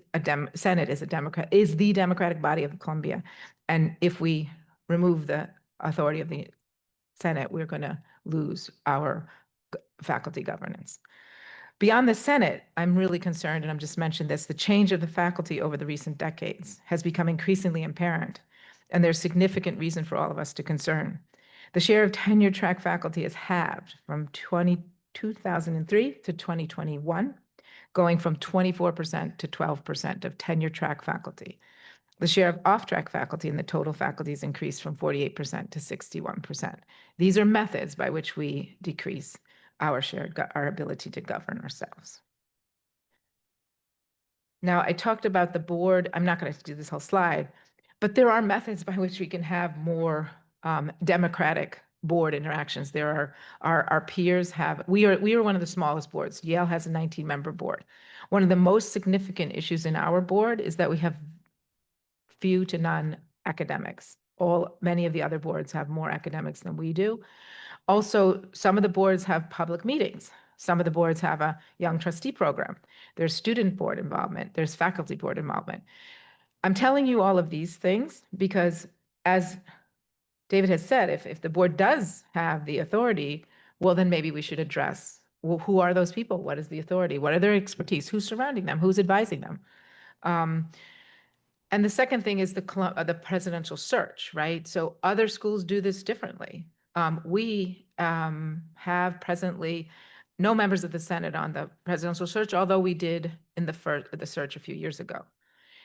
Senate is the democratic body of Columbia. And if we remove the authority of the Senate, we're going to lose our faculty governance. Beyond the Senate, I'm really concerned, and I'm just mentioned this, the change of the faculty over the recent decades has become increasingly apparent. and there's significant reason for all of us to concern. The share of tenure track faculty has halved from 2003 to 2021, going from 24% to 12% of tenure track faculty. The share of off-track faculty in the total faculty has increased from 48% to 61%. These are methods by which we decrease our ability to govern ourselves. Now, I talked about the board. I'm not going to do this whole slide, but there are methods by which we can have more democratic board interactions. There are our peers have. We are one of the smallest boards. Yale has a 19-member board. One of the most significant issues in our board is that we have few to none academics. Many of the other boards have more academics than we do. Also, some of the boards have public meetings. Some of the boards have a young trustee program. There's student board involvement. There's faculty board involvement. I'm telling you all of these things because, as David has said, if the board does have the authority, well, then maybe we should address, well, who are those people? What is the authority? What are their expertise? Who's surrounding them? Who's advising them? And the second thing is the presidential search, right? So other schools do this differently. We have presently no members of the Senate on the presidential search, although we did in the search a few years ago.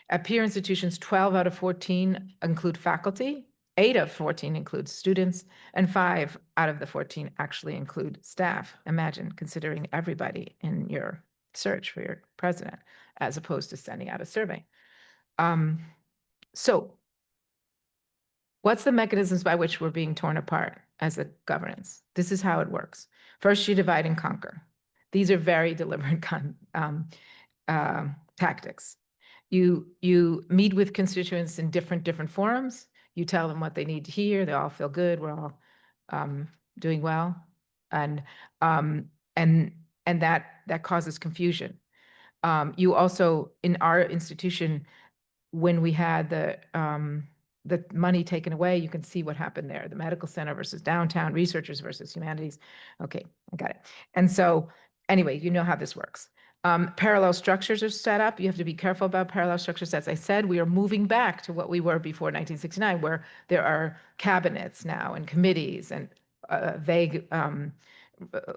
At peer institutions, 12 out of 14 include faculty, 8 of 14 include students, and 5 out of the 14 actually include staff. Imagine considering everybody in your search for your president, as opposed to sending out a survey. So what's the mechanisms by which we're being torn apart as a governance? This is how it works. First, you divide and conquer. These are very deliberate tactics. You meet with constituents in different forums. You tell them what they need to hear. They all feel good. We're all doing well, and that causes confusion. You also, in our institution, when we had the money taken away, you can see what happened there. The medical center versus downtown, researchers versus humanities. Okay, I got it. And so anyway, you know how this works. Parallel structures are set up. You have to be careful about parallel structures. As I said, we are moving back to what we were before 1969, where there are cabinets now and committees and vague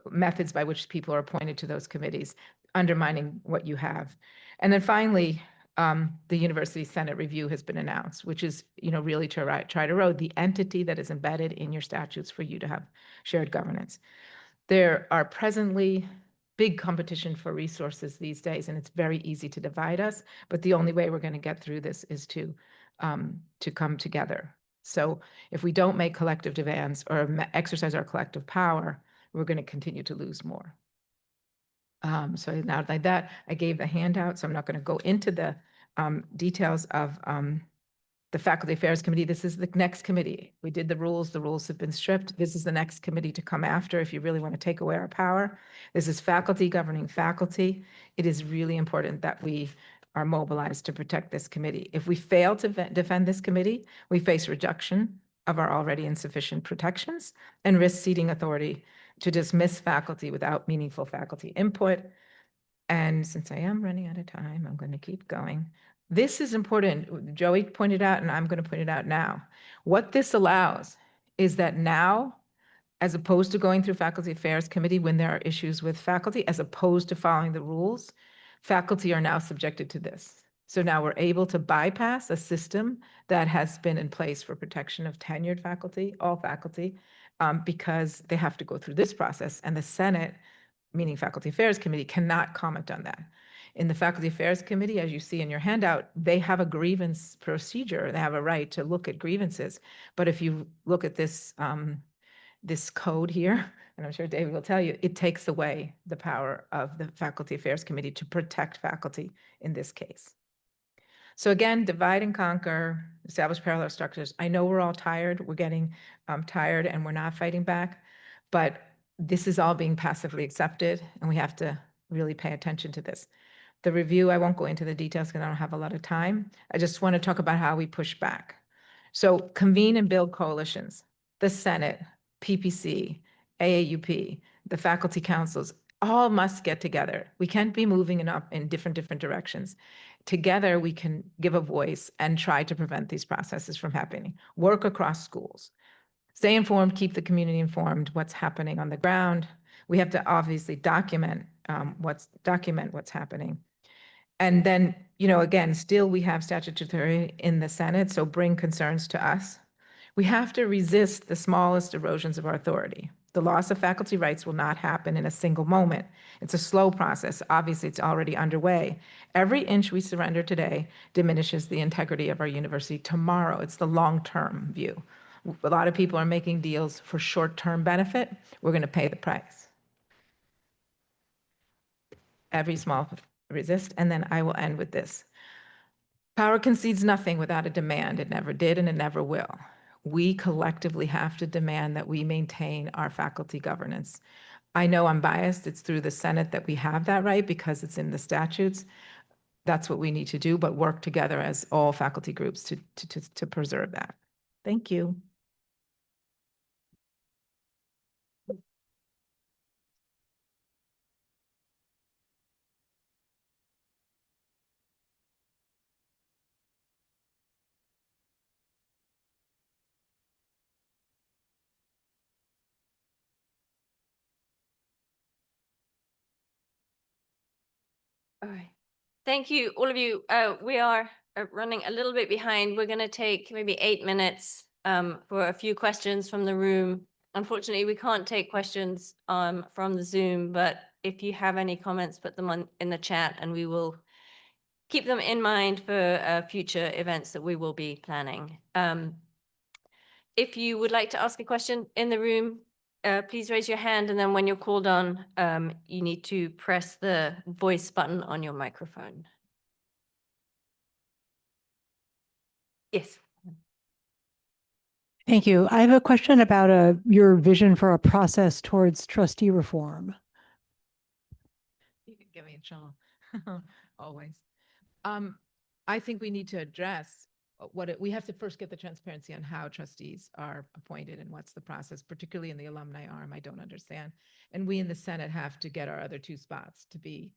methods by which people are appointed to those committees, undermining what you have. And then finally, the University Senate review has been announced, which is, really to try to erode the entity that is embedded in your statutes for you to have shared governance. There are presently big competition for resources these days, and it's very easy to divide us. But the only way we're going to get through this is to come together. So if we don't make collective demands or exercise our collective power, we're going to continue to lose more. So now like that, I gave the handout, so I'm not going to go into the details of the Faculty Affairs Committee. This is the next committee. We did the rules have been stripped. This is the next committee to come after if you really want to take away our power. This is faculty governing faculty. It is really important that we are mobilized to protect this committee. If we fail to defend this committee, we face reduction of our already insufficient protections and risk ceding authority to dismiss faculty without meaningful faculty input. And since I am running out of time, I'm going to keep going. This is important. Joey pointed out, and I'm going to point it out now. What this allows is that now, as opposed to going through Faculty Affairs Committee when there are issues with faculty, as opposed to following the rules, faculty are now subjected to this. So now we're able to bypass a system that has been in place for protection of tenured faculty, all faculty, because they have to go through this process, and the Senate, meaning Faculty Affairs Committee, cannot comment on that. In the Faculty Affairs Committee, as you see in your handout, they have a grievance procedure. They have a right to look at grievances. But if you look at this, this code here, and I'm sure David will tell you, it takes away the power of the Faculty Affairs Committee to protect faculty in this case. So again, divide and conquer, establish parallel structures. I know we're all tired. We're getting tired and we're not fighting back, but this is all being passively accepted, and we have to really pay attention to this. The review, I won't go into the details because I don't have a lot of time. I just want to talk about how we push back. So convene and build coalitions. The Senate, PPC, AAUP, the faculty councils, all must get together. We can't be moving in different directions. Together, we can give a voice and try to prevent these processes from happening. Work across schools. Stay informed, keep the community informed, what's happening on the ground. We have to obviously document what's happening. And then, again, still we have statutory in the Senate, so bring concerns to us. We have to resist the smallest erosions of our authority. The loss of faculty rights will not happen in a single moment. It's a slow process. Obviously, it's already underway. Every inch we surrender today diminishes the integrity of our university tomorrow. It's the long-term view. A lot of people are making deals for short-term benefit. We're going to pay the price. Every small resist, and then I will end with this. Power concedes nothing without a demand. It never did, and it never will. We collectively have to demand that we maintain our faculty governance. I know I'm biased. It's through the Senate that we have that right because it's in the statutes. That's what we need to do, but work together as all faculty groups to preserve that. Thank you. All right. Thank you, all of you. We are running a little bit behind. We're going to take maybe 8 minutes for a few questions from the room. Unfortunately, we can't take questions from the Zoom, but if you have any comments, put them in the chat and we will keep them in mind for future events that we will be planning. If you would like to ask a question in the room, please raise your hand, and then when you're called on, you need to press the voice button on your microphone. Yes. Thank you. I have a question about your vision for a process towards trustee reform. You can give me a chance. Always. I think we need to address we have to first get the transparency on how trustees are appointed and what's the process, particularly in the alumni arm. I don't understand. And we in the Senate have to get our other 2 spots to be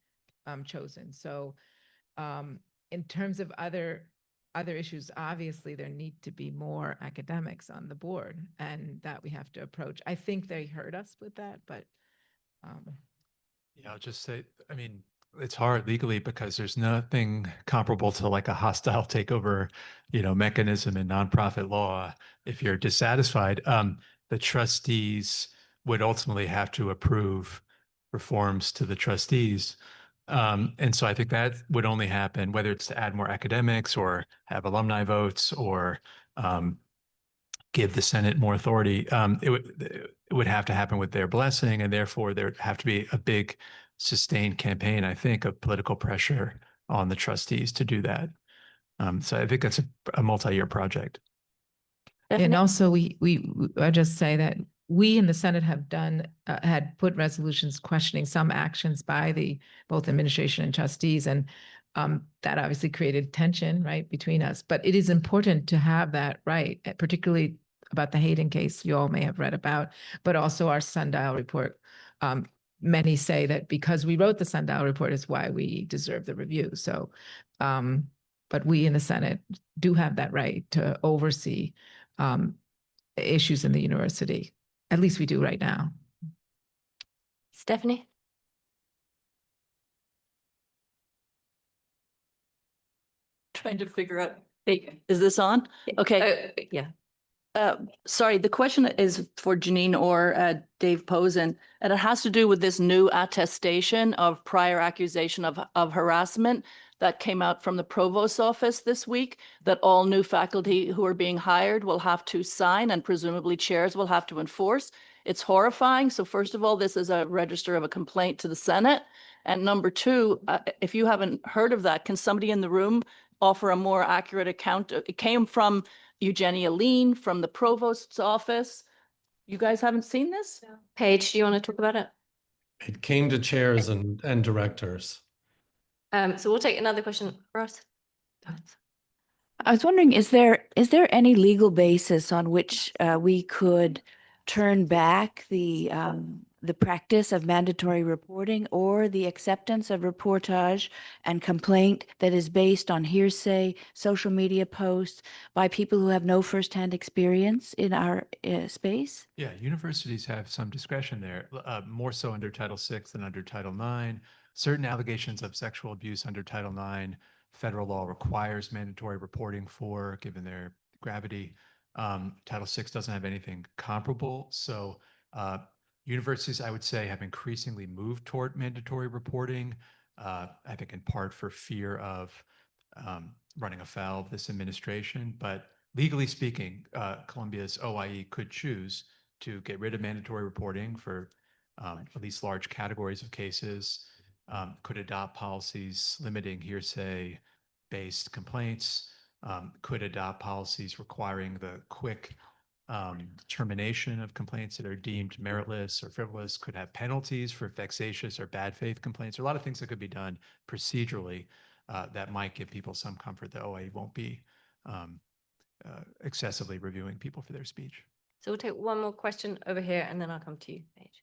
chosen. So in terms of other issues, obviously there need to be more academics on the board, and that we have to approach. I think they heard us with that, but yeah, I'll just say, I mean, it's hard legally because there's nothing comparable to like a hostile takeover, mechanism in nonprofit law. If you're dissatisfied, the trustees would ultimately have to approve reforms to the trustees. And so I think that would only happen whether it's to add more academics or have alumni votes or give the Senate more authority. It would have to happen with their blessing, and therefore there'd have to be a big sustained campaign, I think, of political pressure on the trustees to do that. So I think that's a multi-year project. And also I just say that we in the Senate have had put resolutions questioning some actions by both administration and trustees, and that obviously created tension, right, between us. But it is important to have that right, particularly about the Hayden case you all may have read about, but also our Sundial report. Many say that because we wrote the Sundial report is why we deserve the review. So, but we in the Senate do have that right to oversee issues in the university. At least we do right now. Stephanie? Trying to figure out, hey, is this on? Okay. Yeah. Sorry, the question is for Janine or Dave Posen, and it has to do with this new attestation of prior accusation of harassment that came out from the provost's office this week, that all new faculty who are being hired will have to sign, and presumably chairs will have to enforce. It's horrifying. So first of all, this is a register of a complaint to the Senate. And number 2, if you haven't heard of that, can somebody in the room offer a more accurate account? It came from Eugenia Lean from the provost's office. You guys haven't seen this? No. Paige, do you want to talk about it? It came to chairs and directors. So we'll take another question. Ross? I was wondering, is there any legal basis on which we could turn back the the practice of mandatory reporting or the acceptance of reportage and complaint that is based on hearsay, social media posts by people who have no firsthand experience in our space? Yeah, universities have some discretion there, more so under Title VI than under Title IX. Certain allegations of sexual abuse under Title IX, federal law requires mandatory reporting for, given their gravity. Title VI doesn't have anything comparable. So universities, I would say, have increasingly moved toward mandatory reporting, I think in part for fear of running afoul of this administration. But legally speaking, Columbia's OIE could choose to get rid of mandatory reporting for at least large categories of cases, could adopt policies limiting hearsay-based complaints, could adopt policies requiring the quick termination of complaints that are deemed meritless or frivolous, could have penalties for vexatious or bad faith complaints. There are a lot of things that could be done procedurally that might give people some comfort that OIE won't be excessively reviewing people for their speech. So we'll take one more question over here and then I'll come to you, Paige.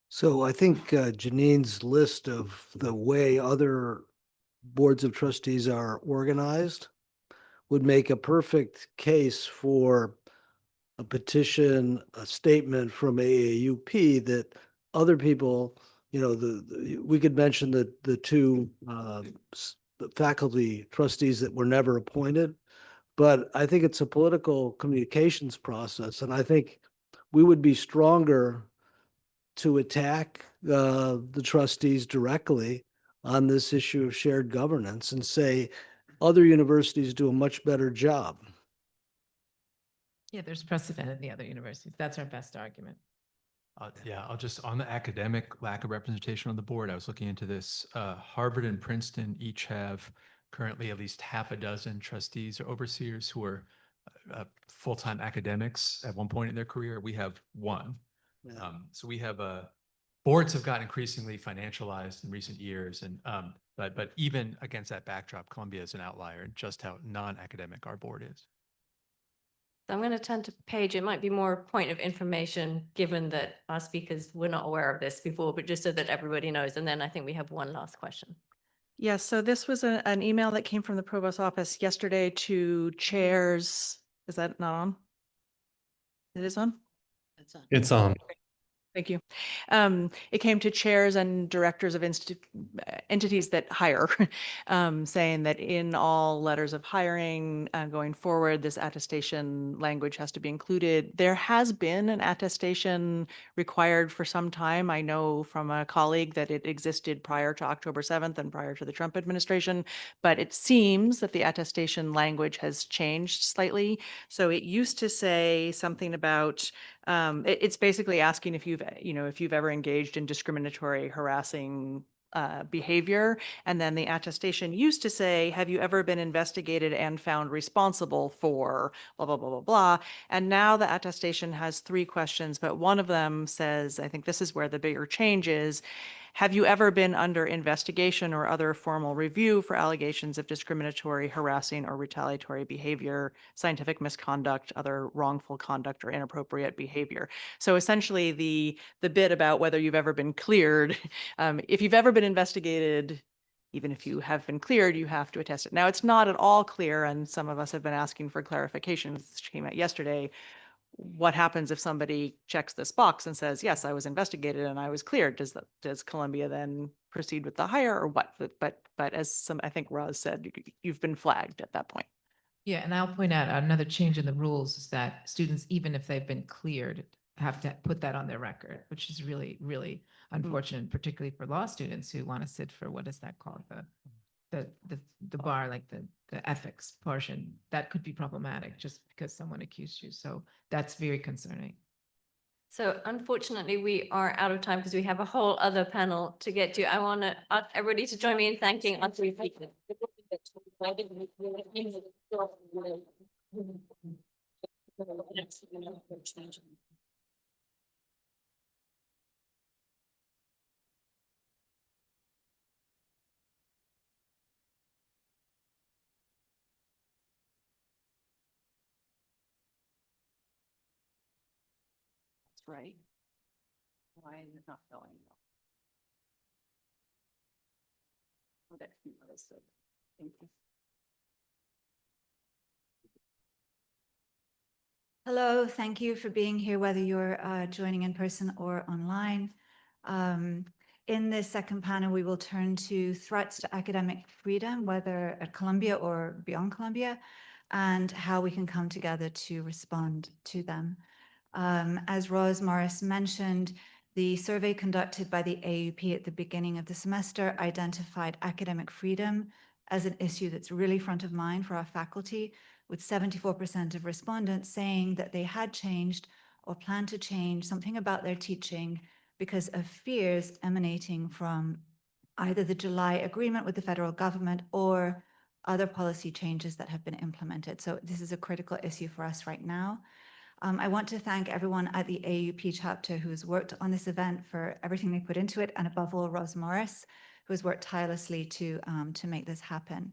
So I think Janine's list of the way other boards of trustees are organized would make a perfect case for a petition, a statement from AAUP that other people, we could mention the two faculty trustees that were never appointed, but I think it's a political communications process, and I think we would be stronger to attack the trustees directly on this issue of shared governance and say other universities do a much better job. Yeah, there's precedent in the other universities. That's our best argument. Yeah, I'll just, on the academic lack of representation on the board, I was looking into this. Harvard and Princeton each have currently at least half a dozen trustees or overseers who are full-time academics at one point in their career. We have one. Yeah. So we have boards have gotten increasingly financialized in recent years, and but even against that backdrop, Columbia is an outlier in just how non-academic our board is. So I'm going to turn to Paige. It might be more a point of information, given that our speakers were not aware of this before, but just so that everybody knows. And then I think we have one last question. Yes, so this was an email that came from the Provost's office yesterday to chairs. Is that not on? It is on? It's on. Thank you. It came to chairs and directors of entities that hire, saying that in all letters of hiring going forward, this attestation language has to be included. There has been an attestation required for some time. I know from a colleague that it existed prior to October 7th and prior to the Trump administration, but it seems that the attestation language has changed slightly. So it used to say something about it's basically asking if you've ever engaged in discriminatory, harassing behavior. And then the attestation used to say, have you ever been investigated and found responsible for blah, blah, blah, blah, blah. And now the attestation has 3 questions, but one of them says, I think this is where the bigger change is, have you ever been under investigation or other formal review for allegations of discriminatory, harassing, or retaliatory behavior, scientific misconduct, other wrongful conduct, or inappropriate behavior? So essentially the bit about whether you've ever been cleared, if you've ever been investigated, even if you have been cleared, you have to attest it. Now, it's not at all clear, and some of us have been asking for clarifications. This came out yesterday. What happens if somebody checks this box and says, yes, I was investigated and I was cleared? Does Columbia then proceed with the hire or what? But as I think Roz said, you've been flagged at that point. Yeah, and I'll point out another change in the rules is that students, even if they've been cleared, have to put that on their record, which is really, really unfortunate, particularly for law students who want to sit for, what is that called? The bar, like the ethics portion. That could be problematic just because someone accused you. So that's very concerning. So unfortunately, we are out of time because we have a whole other panel to get to. I want to ask everybody to join me in thanking our 3 speakers. right. Why is it not going? Oh, there you go. So, thank you. Hello, thank you for being here, whether you're joining in person or online. In this second panel, we will turn to threats to academic freedom, whether at Columbia or beyond Columbia, and how we can come together to respond to them. As Roz Morris mentioned, the survey conducted by the AUP at the beginning of the semester identified academic freedom as an issue that's really front of mind for our faculty, with 74% of respondents saying that they had changed or planned to change something about their teaching because of fears emanating from either the July agreement with the federal government or other policy changes that have been implemented. So this is a critical issue for us right now. I want to thank everyone at the AUP chapter who's worked on this event for everything they put into it, and above all, Roz Morris, who has worked tirelessly to make this happen.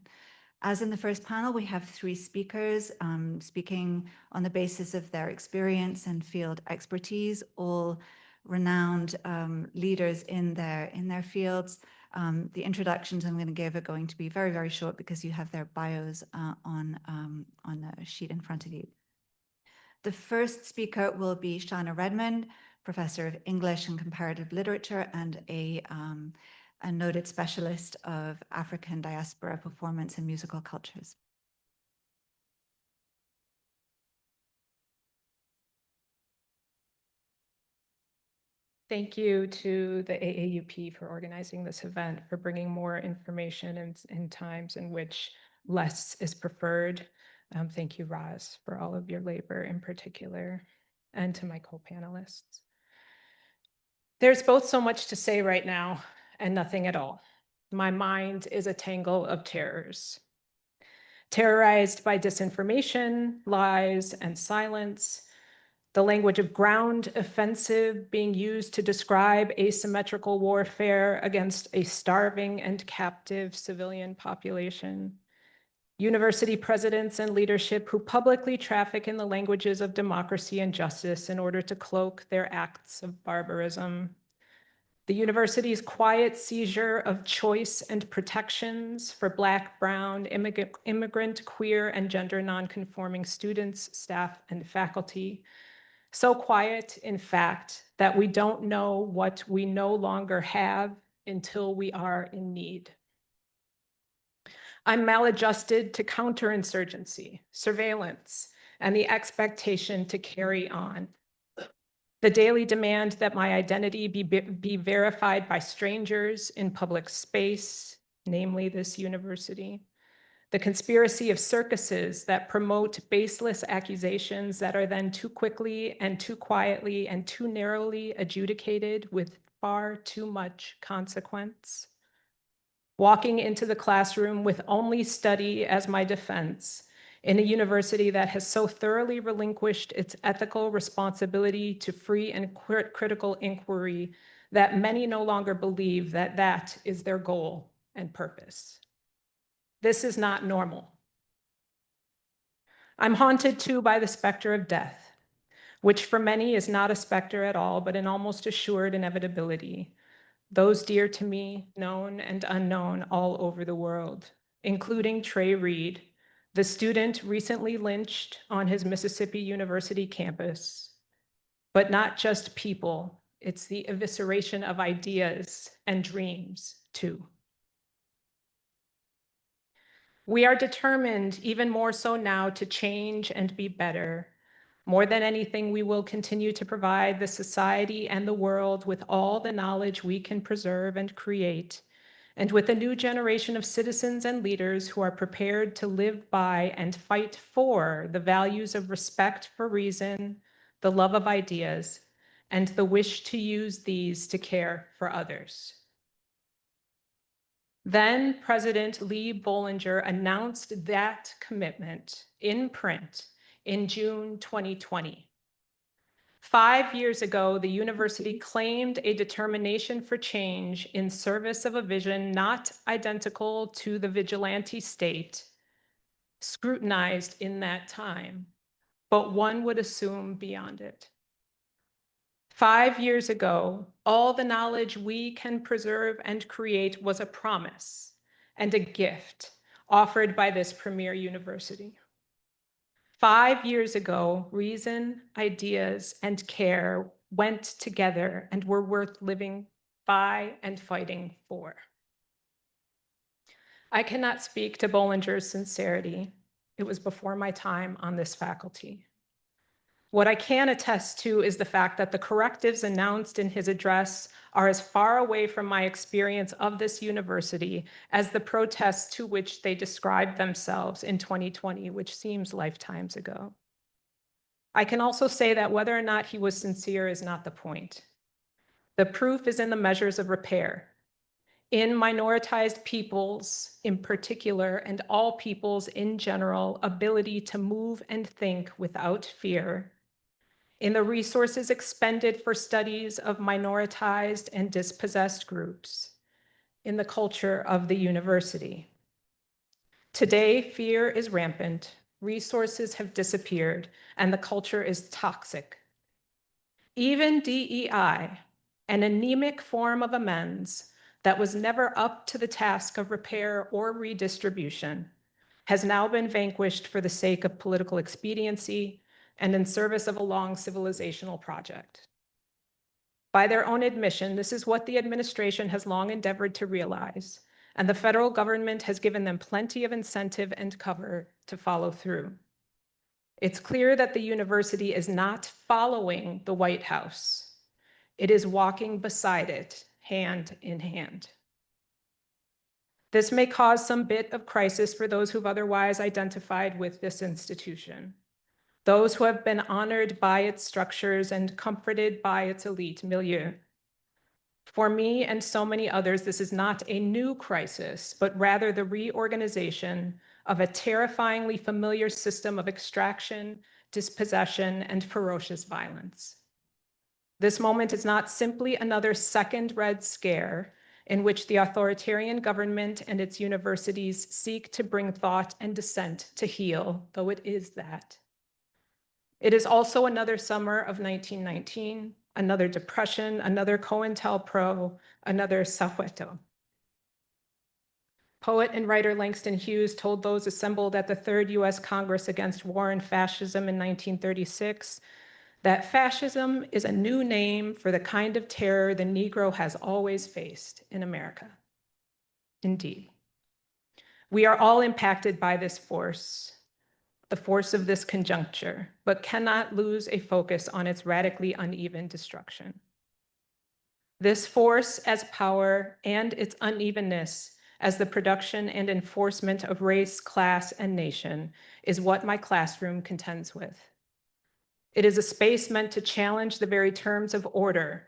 As in the first panel, we have three speakers speaking on the basis of their experience and field expertise, all renowned leaders in their fields. The introductions I'm going to give are going to be very, very short because you have their bios on the sheet in front of you. The first speaker will be Shana Redmond, professor of English and comparative literature and a noted specialist of African diaspora performance and musical cultures. Thank you to the AAUP for organizing this event, for bringing more information in times in which less is preferred. Thank you, Roz, for all of your labor in particular, and to my co-panelists. There's both so much to say right now and nothing at all. My mind is a tangle of terrors. Terrorized by disinformation, lies, and silence, the language of ground offensive being used to describe asymmetrical warfare against a starving and captive civilian population. University presidents and leadership who publicly traffic in the languages of democracy and justice in order to cloak their acts of barbarism. The university's quiet seizure of choice and protections for Black, Brown, immigrant, queer, and gender nonconforming students, staff, and faculty. So quiet, in fact, that we don't know what we no longer have until we are in need. I'm maladjusted to counterinsurgency, surveillance, and the expectation to carry on. The daily demand that my identity be verified by strangers in public space, namely this university. The conspiracy of circuses that promote baseless accusations that are then too quickly and too quietly and too narrowly adjudicated with far too much consequence. Walking into the classroom with only study as my defense in a university that has so thoroughly relinquished its ethical responsibility to free and critical inquiry that many no longer believe that that is their goal and purpose. This is not normal. I'm haunted too by the specter of death, which for many is not a specter at all, but an almost assured inevitability. Those dear to me, known and unknown all over the world, including Trey Reed, the student recently lynched on his Mississippi University campus. But not just people, it's the evisceration of ideas and dreams too. We are determined, even more so now, to change and be better. More than anything, we will continue to provide the society and the world with all the knowledge we can preserve and create, and with a new generation of citizens and leaders who are prepared to live by and fight for the values of respect for reason, the love of ideas, and the wish to use these to care for others. Then President Lee Bollinger announced that commitment in print in June 2020. 5 years ago, the university claimed a determination for change in service of a vision not identical to the vigilante state, scrutinized in that time, but one would assume beyond it. 5 years ago, all the knowledge we can preserve and create was a promise and a gift offered by this premier university. 5 years ago, reason, ideas, and care went together and were worth living by and fighting for. I cannot speak to Bollinger's sincerity. It was before my time on this faculty. What I can attest to is the fact that the correctives announced in his address are as far away from my experience of this university as the protests to which they described themselves in 2020, which seems lifetimes ago. I can also say that whether or not he was sincere is not the point. The proof is in the measures of repair. In minoritized peoples in particular, and all peoples in general, ability to move and think without fear, in the resources expended for studies of minoritized and dispossessed groups, in the culture of the university. Today, fear is rampant, resources have disappeared, and the culture is toxic. Even DEI, an anemic form of amends that was never up to the task of repair or redistribution, has now been vanquished for the sake of political expediency and in service of a long civilizational project. By their own admission, this is what the administration has long endeavored to realize, and the federal government has given them plenty of incentive and cover to follow through. It's clear that the university is not following the White House. It is walking beside it, hand in hand. This may cause some bit of crisis for those who've otherwise identified with this institution, those who have been honored by its structures and comforted by its elite milieu. For me and so many others, this is not a new crisis, but rather the reorganization of a terrifyingly familiar system of extraction, dispossession, and ferocious violence. This moment is not simply another second Red Scare in which the authoritarian government and its universities seek to bring thought and dissent to heel, though it is that. It is also another summer of 1919, another depression, another COINTELPRO, another Soweto. Poet and writer Langston Hughes told those assembled at the Third US Congress Against War and Fascism in 1936 that fascism is a new name for the kind of terror the Negro has always faced in America. Indeed. We are all impacted by this force, the force of this conjuncture, but cannot lose a focus on its radically uneven destruction. This force as power and its unevenness as the production and enforcement of race, class, and nation is what my classroom contends with. It is a space meant to challenge the very terms of order,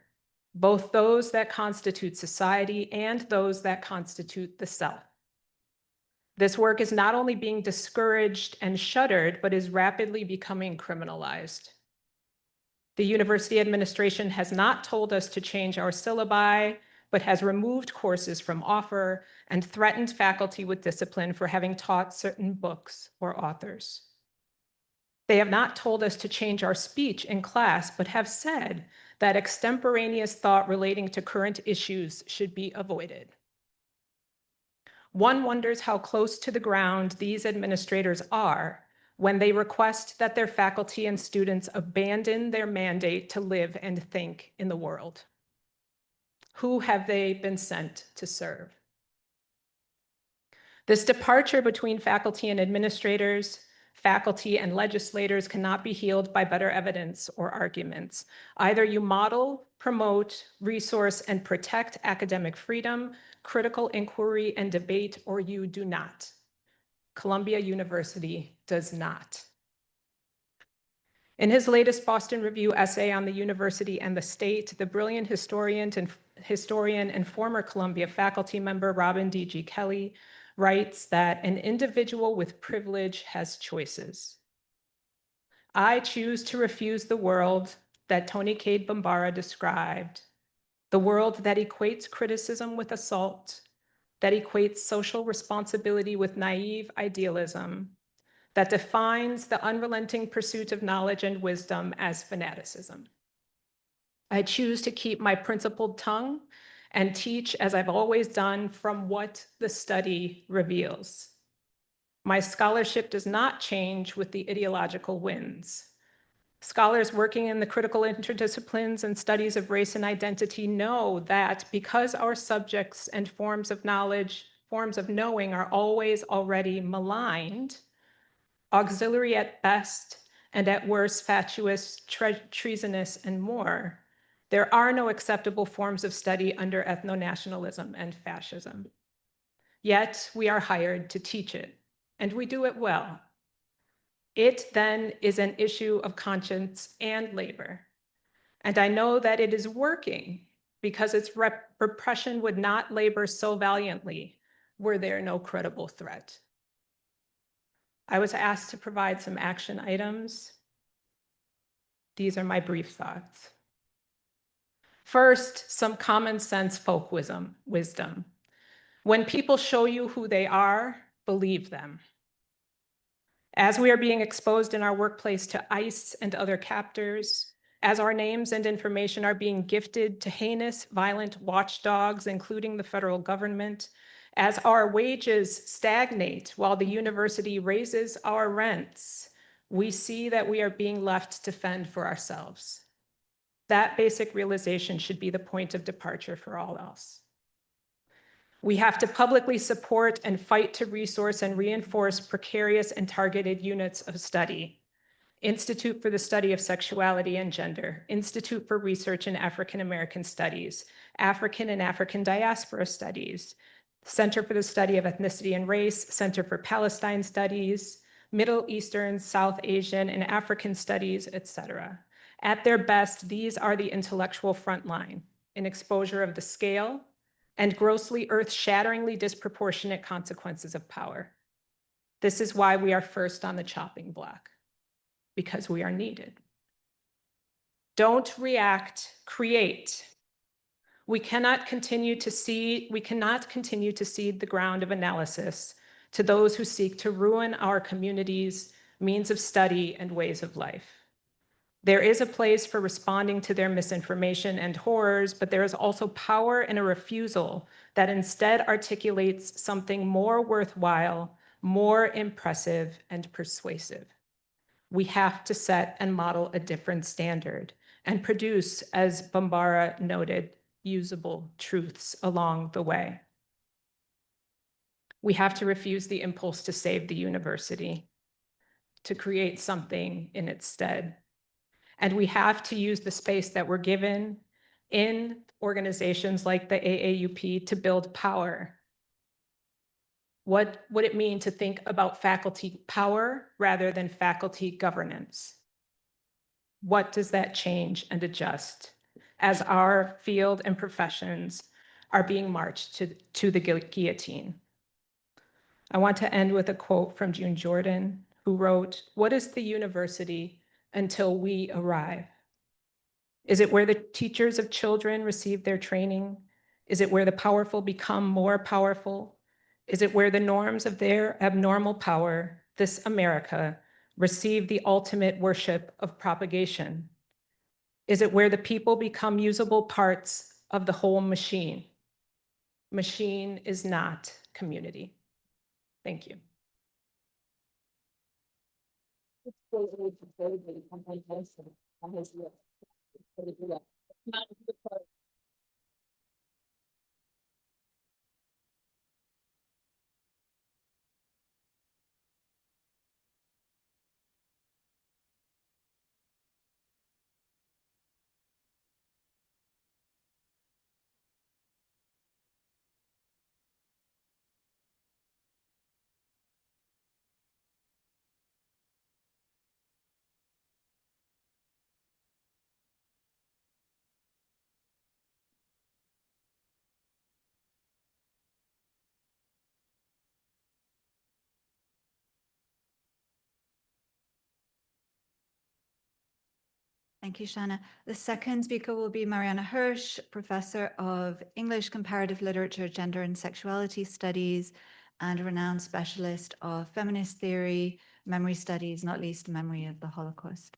both those that constitute society and those that constitute the self. This work is not only being discouraged and shuttered, but is rapidly becoming criminalized. The university administration has not told us to change our syllabi, but has removed courses from offer and threatened faculty with discipline for having taught certain books or authors. They have not told us to change our speech in class, but have said that extemporaneous thought relating to current issues should be avoided. One wonders how close to the ground these administrators are when they request that their faculty and students abandon their mandate to live and think in the world. Who have they been sent to serve? This departure between faculty and administrators, faculty and legislators cannot be healed by better evidence or arguments. Either you model, promote, resource, and protect academic freedom, critical inquiry, and debate, or you do not. Columbia University does not. In his latest Boston Review essay on the university and the state, the brilliant historian and former Columbia faculty member Robin D.G. Kelly writes that an individual with privilege has choices. I choose to refuse the world that Tony Cade Bambara described, the world that equates criticism with assault, that equates social responsibility with naive idealism, that defines the unrelenting pursuit of knowledge and wisdom as fanaticism. I choose to keep my principled tongue and teach as I've always done from what the study reveals. My scholarship does not change with the ideological winds. Scholars working in the critical interdisciplines and studies of race and identity know that because our subjects and forms of knowledge, forms of knowing are always already maligned, auxiliary at best, and at worst fatuous, treasonous, and more, there are no acceptable forms of study under ethno-nationalism and fascism. Yet we are hired to teach it, and we do it well. It then is an issue of conscience and labor. And I know that it is working because its repression would not labor so valiantly were there no credible threat. I was asked to provide some action items. These are my brief thoughts. First, some common sense folk wisdom. When people show you who they are, believe them. As we are being exposed in our workplace to ICE and other captors, as our names and information are being gifted to heinous, violent watchdogs, including the federal government, as our wages stagnate while the university raises our rents, we see that we are being left to fend for ourselves. That basic realization should be the point of departure for all else. We have to publicly support and fight to resource and reinforce precarious and targeted units of study. Institute for the Study of Sexuality and Gender, Institute for Research in African American Studies, African and African Diaspora Studies, Center for the Study of Ethnicity and Race, Center for Palestine Studies, Middle Eastern, South Asian, and African Studies, etc. At their best, these are the intellectual frontline in exposure of the scale and grossly earth-shatteringly disproportionate consequences of power. This is why we are first on the chopping block, because we are needed. Don't react, create. We cannot continue to cede the ground of analysis to those who seek to ruin our communities, means of study, and ways of life. There is a place for responding to their misinformation and horrors, but there is also power in a refusal that instead articulates something more worthwhile, more impressive, and persuasive. We have to set and model a different standard and produce, as Bambara noted, usable truths along the way. We have to refuse the impulse to save the university, to create something in its stead. And we have to use the space that we're given in organizations like the AAUP to build power. What would it mean to think about faculty power rather than faculty governance? What does that change and adjust as our field and professions are being marched to the guillotine? I want to end with a quote from June Jordan, who wrote, "What is the university until we arrive? Is it where the teachers of children receive their training? Is it where the powerful become more powerful? Is it where the norms of their abnormal power, this America, receive the ultimate worship of propagation? Is it where the people become usable parts of the whole machine? Machine is not community." Thank you. Thank you, Shanna. The second speaker will be Mariana Hirsch, Professor of English Comparative Literature, Gender and Sexuality Studies, and a renowned specialist of feminist theory, memory studies, not least memory of the Holocaust.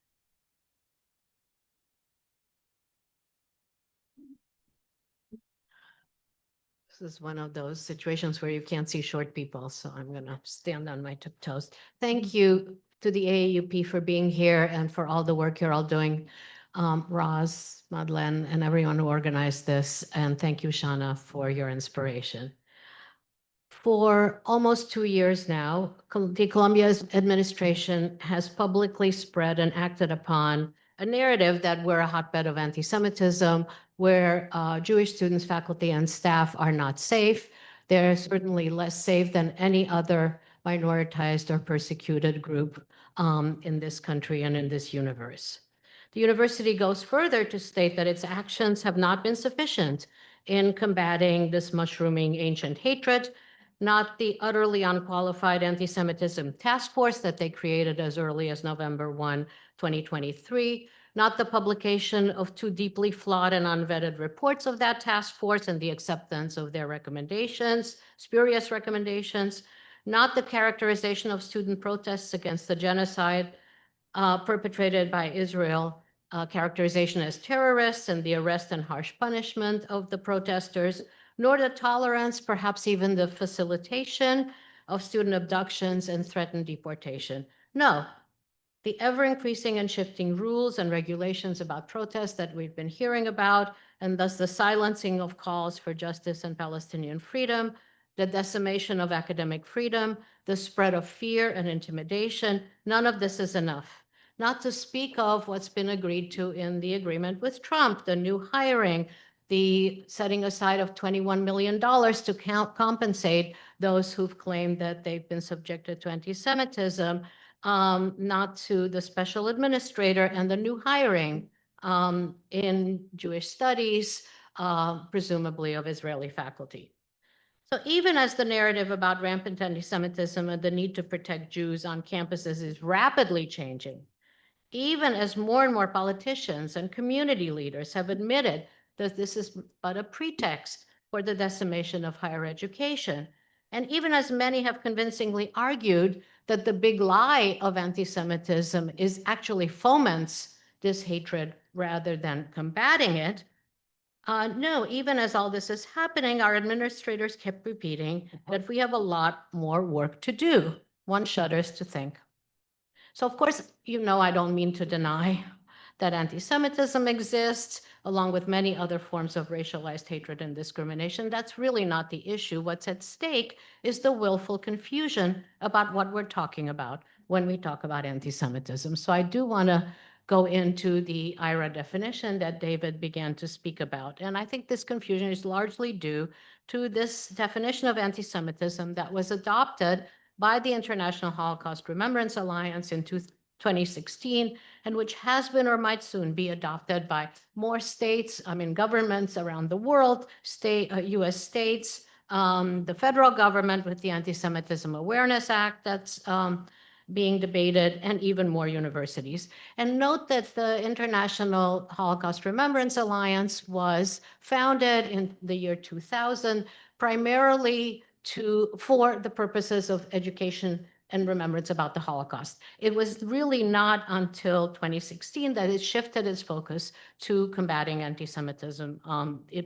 This is one of those situations where you can't see short people, so I'm going to stand on my tiptoes. Thank you to the AAUP for being here and for all the work you're all doing. Roz, Madeleine, and everyone who organized this. And thank you, Shauna, for your inspiration. For almost 2 years now, the Columbia's administration has publicly spread and acted upon a narrative that we're a hotbed of anti-Semitism, where Jewish students, faculty, and staff are not safe. They're certainly less safe than any other minoritized or persecuted group in this country and in this universe. The university goes further to state that its actions have not been sufficient in combating this mushrooming ancient hatred, not the utterly unqualified anti-Semitism task force that they created as early as November 1, 2023, not the publication of 2 deeply flawed and unvetted reports of that task force and the acceptance of their recommendations, spurious recommendations, not the characterization of student protests against the genocide perpetrated by Israel, characterization as terrorists and the arrest and harsh punishment of the protesters, nor the tolerance, perhaps even the facilitation of student abductions and threatened deportation. No, the ever-increasing and shifting rules and regulations about protests that we've been hearing about, and thus the silencing of calls for justice and Palestinian freedom, the decimation of academic freedom, the spread of fear and intimidation, none of this is enough. Not to speak of what's been agreed to in the agreement with Trump, the new hiring, the setting aside of $21 million to compensate those who've claimed that they've been subjected to anti-Semitism, not to the special administrator and the new hiring in Jewish studies, presumably of Israeli faculty. So even as the narrative about rampant anti-Semitism and the need to protect Jews on campuses is rapidly changing, even as more and more politicians and community leaders have admitted that this is but a pretext for the decimation of higher education, and even as many have convincingly argued that the big lie of anti-Semitism is actually foments this hatred rather than combating it, no, even as all this is happening, our administrators kept repeating that we have a lot more work to do. One shudders to think. So of course, I don't mean to deny that anti-Semitism exists, along with many other forms of racialized hatred and discrimination. That's really not the issue. What's at stake is the willful confusion about what we're talking about when we talk about anti-Semitism. So I do want to go into the IRA definition that David began to speak about. And I think this confusion is largely due to this definition of anti-Semitism that was adopted by the International Holocaust Remembrance Alliance in 2016, and which has been or might soon be adopted by more states, governments around the world, US states, the federal government with the Anti-Semitism Awareness Act that's being debated, and even more universities. And note that the International Holocaust Remembrance Alliance was founded in the year 2000, primarily for the purposes of education and remembrance about the Holocaust. It was really not until 2016 that it shifted its focus to combating anti-Semitism,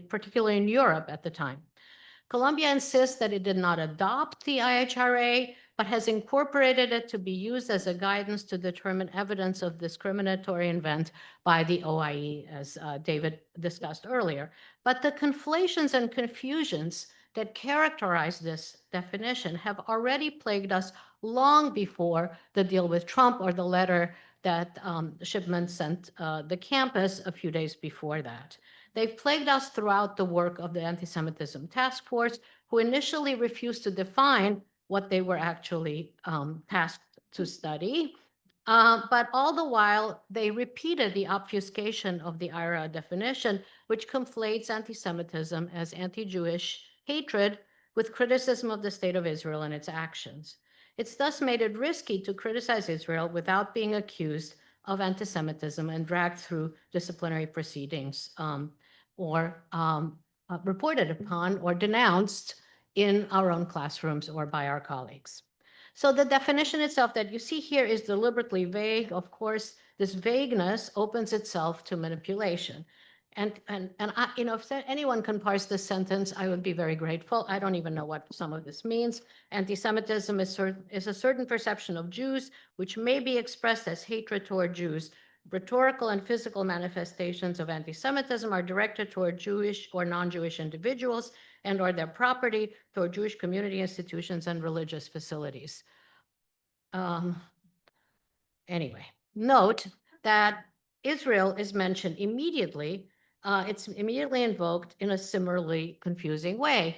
particularly in Europe at the time. Columbia insists that it did not adopt the IHRA, but has incorporated it to be used as a guidance to determine evidence of discriminatory intent by the OIE, as David discussed earlier. But the conflations and confusions that characterize this definition have already plagued us long before the deal with Trump or the letter that Shipman sent the campus a few days before that. They've plagued us throughout the work of the Anti-Semitism Task Force, who initially refused to define what they were actually tasked to study. But all the while, they repeated the obfuscation of the IRA definition, which conflates anti-Semitism as anti-Jewish hatred with criticism of the state of Israel and its actions. It's thus made it risky to criticize Israel without being accused of anti-Semitism and dragged through disciplinary proceedings or reported upon or denounced in our own classrooms or by our colleagues. So the definition itself that you see here is deliberately vague. Of course, this vagueness opens itself to manipulation. And I, if anyone can parse this sentence, I would be very grateful. I don't even know what some of this means. Anti-Semitism is a certain perception of Jews, which may be expressed as hatred toward Jews. Rhetorical and physical manifestations of anti-Semitism are directed toward Jewish or non-Jewish individuals and or their property, toward Jewish community institutions and religious facilities. Anyway, note that Israel is mentioned immediately. It's immediately invoked in a similarly confusing way.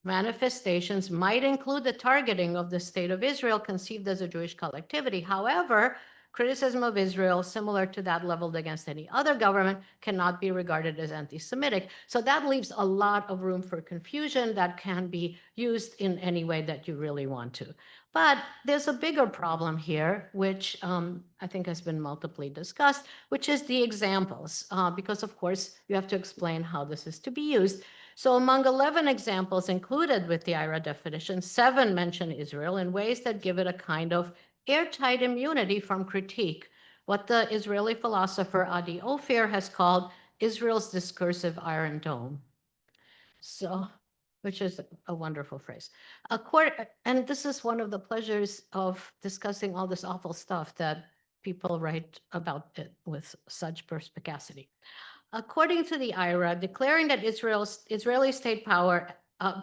Manifestations might include the targeting of the state of Israel conceived as a Jewish collectivity. However, criticism of Israel, similar to that leveled against any other government, cannot be regarded as anti-Semitic. So that leaves a lot of room for confusion that can be used in any way that you really want to. But there's a bigger problem here, which I think has been multiply discussed, which is the examples, because of course you have to explain how this is to be used. So among 11 examples included with the IRA definition, 7 mention Israel in ways that give it a kind of airtight immunity from critique, what the Israeli philosopher Adi Ophir has called Israel's discursive Iron Dome. So, which is a wonderful phrase. And this is one of the pleasures of discussing all this awful stuff that people write about it with such perspicacity. According to the IRA, declaring that Israeli state power,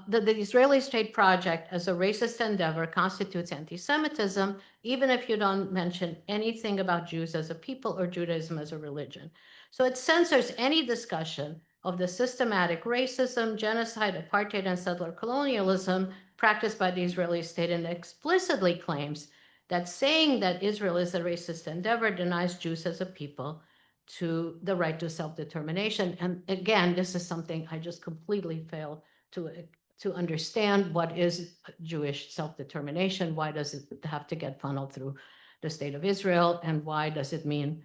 the Israeli state project as a racist endeavor constitutes anti-Semitism, even if you don't mention anything about Jews as a people or Judaism as a religion. So it censors any discussion of the systematic racism, genocide, apartheid, and settler colonialism practiced by the Israeli state, and explicitly claims that saying that Israel is a racist endeavor denies Jews as a people to the right to self-determination. And again, this is something I just completely fail to understand. What is Jewish self-determination? Why does it have to get funneled through the state of Israel? And why does it mean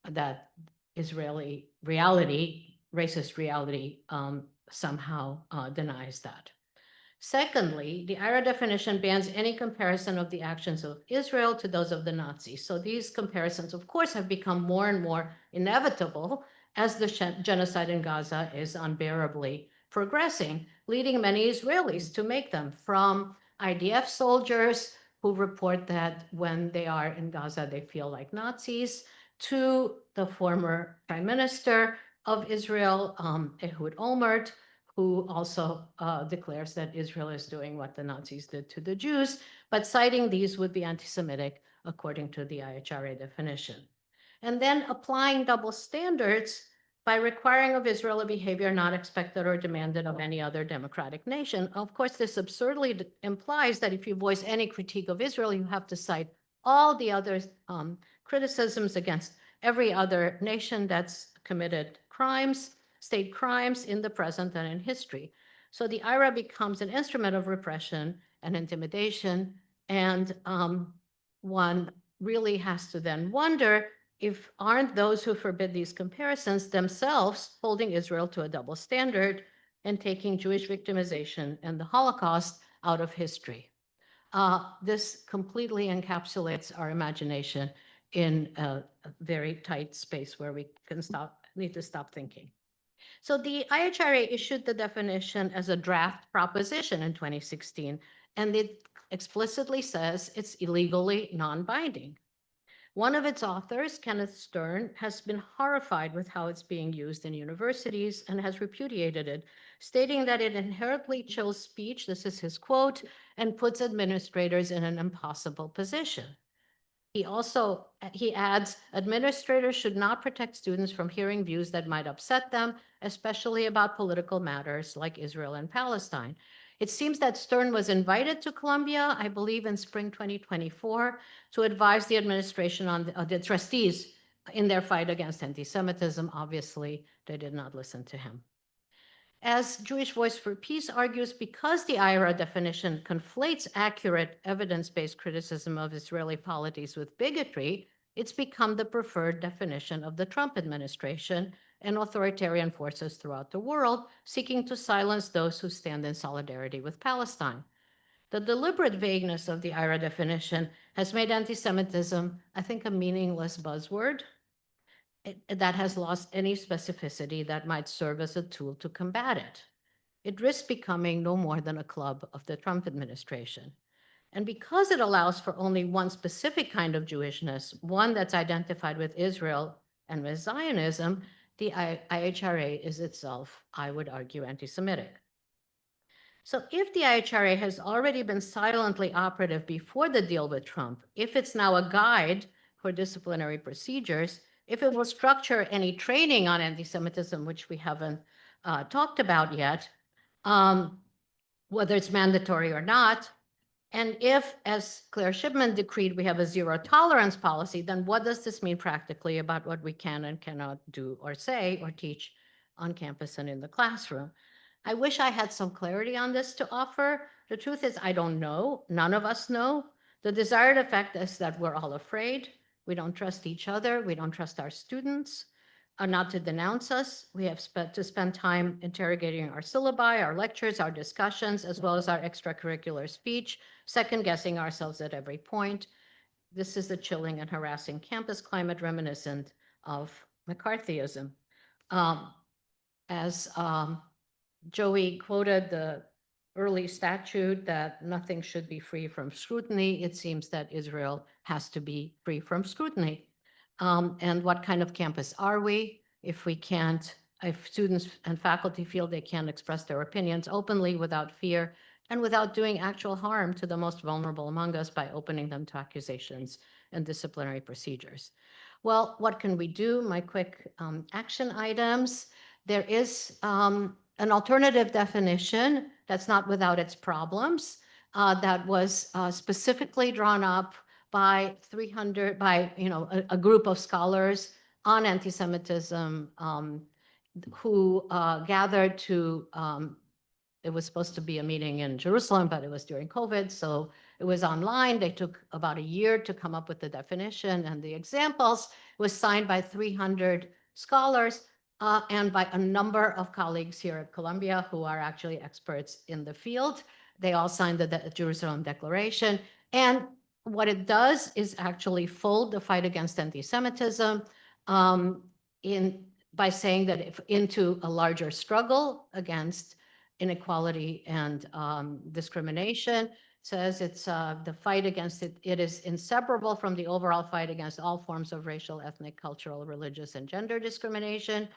that Israeli reality, racist reality, somehow denies that? Secondly, the IRA definition bans any comparison of the actions of Israel to those of the Nazis. So these comparisons, of course, have become more and more inevitable as the genocide in Gaza is unbearably progressing, leading many Israelis to make them, from IDF soldiers who report that when they are in Gaza, they feel like Nazis, to the former prime minister of Israel, Ehud Olmert, who also declares that Israel is doing what the Nazis did to the Jews, but citing these would be anti-Semitic according to the IHRA definition. And then applying double standards by requiring of Israel a behavior not expected or demanded of any other democratic nation. Of course, this absurdly implies that if you voice any critique of Israel, you have to cite all the other criticisms against every other nation that's committed crimes, state crimes in the present and in history. So the IRA becomes an instrument of repression and intimidation. And one really has to then wonder if aren't those who forbid these comparisons themselves holding Israel to a double standard and taking Jewish victimization and the Holocaust out of history. This completely encapsulates our imagination in a very tight space where we can need to stop thinking. So the IHRA issued the definition as a draft proposition in 2016, and it explicitly says it's illegally non-binding. One of its authors, Kenneth Stern, has been horrified with how it's being used in universities and has repudiated it, stating that it inherently chills speech, this is his quote, and puts administrators in an impossible position. He adds, administrators should not protect students from hearing views that might upset them, especially about political matters like Israel and Palestine. It seems that Stern was invited to Columbia, I believe in spring 2024, to advise the administration on the trustees in their fight against anti-Semitism. Obviously, they did not listen to him. As Jewish Voice for Peace argues, because the IRA definition conflates accurate evidence-based criticism of Israeli polities with bigotry, it's become the preferred definition of the Trump administration and authoritarian forces throughout the world, seeking to silence those who stand in solidarity with Palestine. The deliberate vagueness of the IRA definition has made anti-Semitism, I think, a meaningless buzzword. that has lost any specificity that might serve as a tool to combat it. It risks becoming no more than a club of the Trump administration. And because it allows for only one specific kind of Jewishness, one that's identified with Israel and with Zionism, the IHRA is itself, I would argue, anti-Semitic. So if the IHRA has already been silently operative before the deal with Trump, if it's now a guide for disciplinary procedures, if it will structure any training on anti-Semitism, which we haven't talked about yet, whether it's mandatory or not, and if, as Claire Shipman decreed, we have a zero tolerance policy, then what does this mean practically about what we can and cannot do or say or teach on campus and in the classroom? I wish I had some clarity on this to offer. The truth is, I don't know. None of us know. The desired effect is that we're all afraid. We don't trust each other. We don't trust our students. Not to denounce us. We have to spend time interrogating our syllabi, our lectures, our discussions, as well as our extracurricular speech, second guessing ourselves at every point. This is the chilling and harassing campus climate reminiscent of McCarthyism. As Joey quoted the early statute that nothing should be free from scrutiny, it seems that Israel has to be free from scrutiny. And what kind of campus are we if we can't, if students and faculty feel they can't express their opinions openly without fear and without doing actual harm to the most vulnerable among us by opening them to accusations and disciplinary procedures? Well, what can we do? My quick action items. There is an alternative definition that's not without its problems that was specifically drawn up by 300, by a group of scholars on anti-Semitism who gathered to, it was supposed to be a meeting in Jerusalem, but it was during COVID, so it was online. They took about a year to come up with the definition and the examples. It was signed by 300 scholars and by a number of colleagues here at Columbia who are actually experts in the field. They all signed the Jerusalem Declaration. And what it does is actually fold the fight against anti-Semitism by saying that if into a larger struggle against inequality and discrimination. Says it's the fight against it. It is inseparable from the overall fight against all forms of racial, ethnic, cultural, religious, and gender discrimination.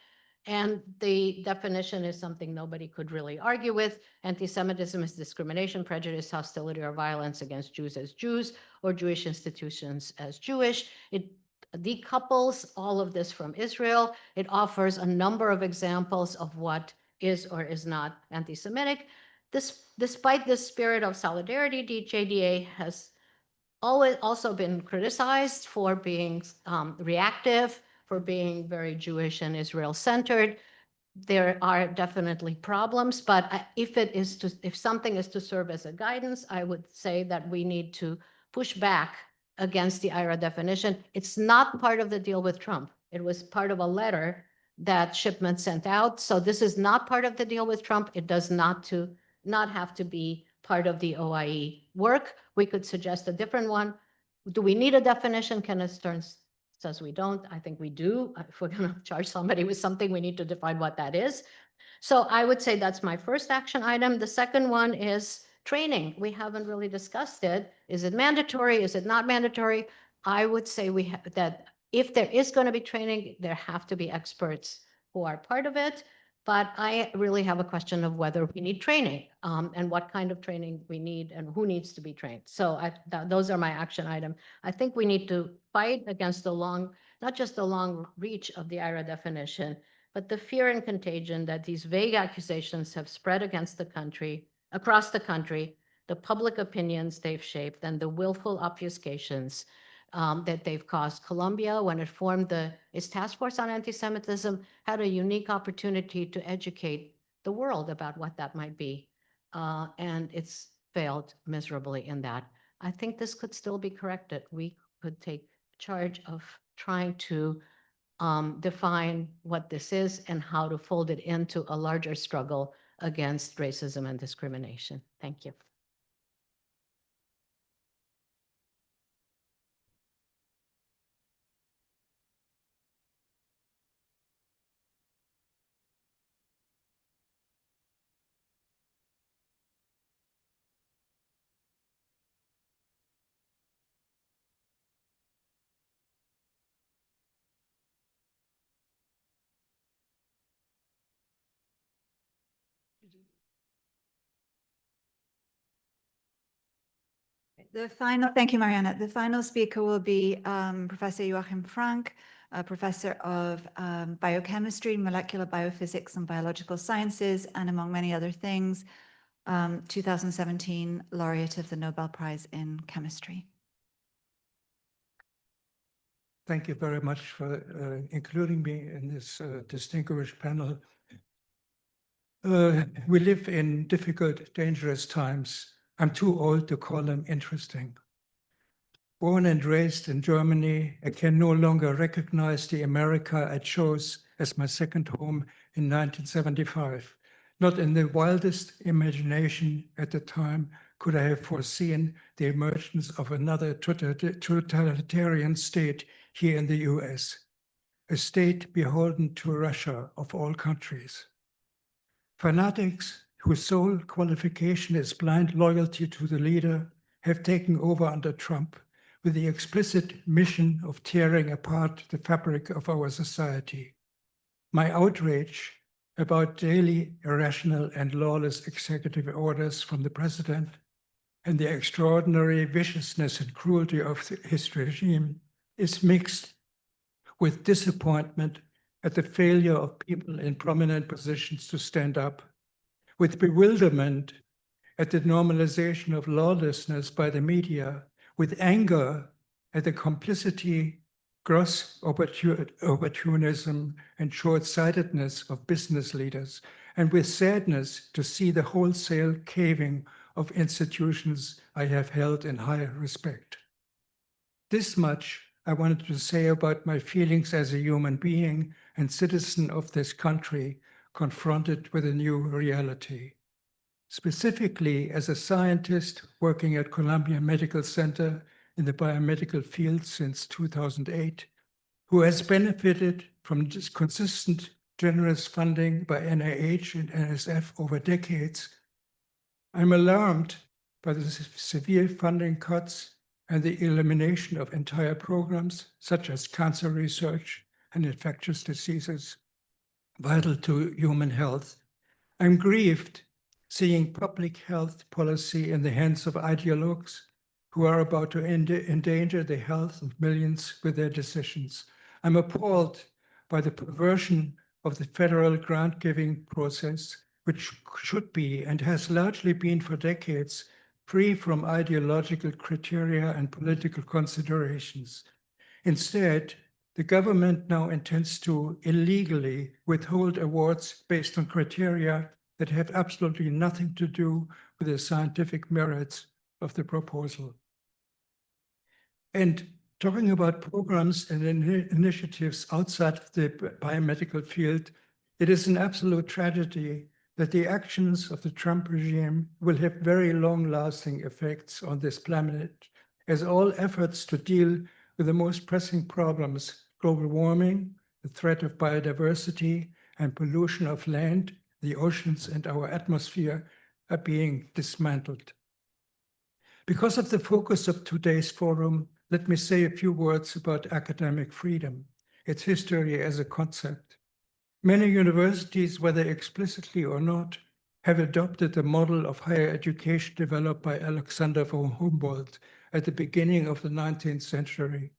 And the definition is something nobody could really argue with. Anti-Semitism is discrimination, prejudice, hostility, or violence against Jews as Jews or Jewish institutions as Jewish. It decouples all of this from Israel. It offers a number of examples of what is or is not anti-Semitic. Despite this spirit of solidarity, JDA has always also been criticized for being reactive, for being very Jewish and Israel-centered. There are definitely problems, but if something is to serve as a guidance, I would say that we need to push back against the IRA definition. It's not part of the deal with Trump. It was part of a letter that Shipman sent out. So this is not part of the deal with Trump. It does not have to be part of the OIE work. We could suggest a different one. Do we need a definition? Kenneth Stearns says we don't. I think we do. If we're going to charge somebody with something, we need to define what that is. So I would say that's my first action item. The second one is training. We haven't really discussed it. Is it mandatory? Is it not mandatory? I would say that if there is going to be training, there have to be experts who are part of it. But I really have a question of whether we need training and what kind of training we need and who needs to be trained. So those are my action item. I think we need to fight against not just the long reach of the IRA definition, but the fear and contagion that these vague accusations have spread against the country, across the country, the public opinions they've shaped, and the willful obfuscations that they've caused. Columbia, when it formed its task force on anti-Semitism, had a unique opportunity to educate the world about what that might be. And it's failed miserably in that. I think this could still be corrected. We could take charge of trying to define what this is and how to fold it into a larger struggle against racism and discrimination. Thank you. Thank you, Mariana. The final speaker will be Professor Joachim Frank, a professor of biochemistry, molecular biophysics, and biological sciences, and among many other things, 2017 laureate of the Nobel Prize in Chemistry. Thank you very much for including me in this distinguished panel. We live in difficult, dangerous times. I'm too old to call them interesting. Born and raised in Germany, I can no longer recognize the America I chose as my second home in 1975. Not in the wildest imagination at the time could I have foreseen the emergence of another totalitarian state here in the US, a state beholden to Russia of all countries. Fanatics whose sole qualification is blind loyalty to the leader have taken over under Trump with the explicit mission of tearing apart the fabric of our society. My outrage about daily irrational and lawless executive orders from the president and the extraordinary viciousness and cruelty of his regime is mixed with disappointment at the failure of people in prominent positions to stand up, with bewilderment at the normalization of lawlessness by the media, with anger at the complicity, gross opportunism, and short-sightedness of business leaders, and with sadness to see the wholesale caving of institutions I have held in high respect. This much I wanted to say about my feelings as a human being and citizen of this country confronted with a new reality. Specifically, as a scientist working at Columbia Medical Center in the biomedical field since 2008, who has benefited from just consistent, generous funding by NIH and NSF over decades, I'm alarmed by the severe funding cuts and the elimination of entire programs, such as cancer research and infectious diseases, vital to human health. I'm grieved seeing public health policy in the hands of ideologues who are about to endanger the health of millions with their decisions. I'm appalled by the perversion of the federal grant-giving process, which should be and has largely been for decades free from ideological criteria and political considerations. Instead, the government now intends to illegally withhold awards based on criteria that have absolutely nothing to do with the scientific merits of the proposal. And talking about programs and initiatives outside of the biomedical field, it is an absolute tragedy that the actions of the Trump regime will have very long-lasting effects on this planet, as all efforts to deal with the most pressing problems, global warming, the threat of biodiversity, and pollution of land, the oceans, and our atmosphere, are being dismantled. Because of the focus of today's forum, let me say a few words about academic freedom, its history as a concept. Many universities, whether explicitly or not, have adopted the model of higher education developed by Alexander von Humboldt at the beginning of the 19th century.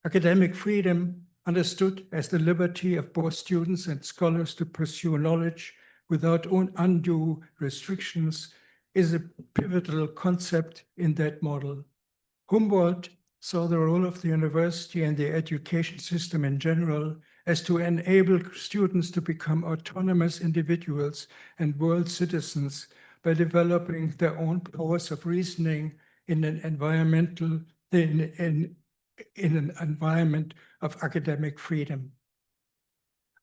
Academic freedom, understood as the liberty of both students and scholars to pursue knowledge without undue restrictions, is a pivotal concept in that model. Humboldt saw the role of the university and the education system in general as to enable students to become autonomous individuals and world citizens by developing their own powers of reasoning in an environment of academic freedom.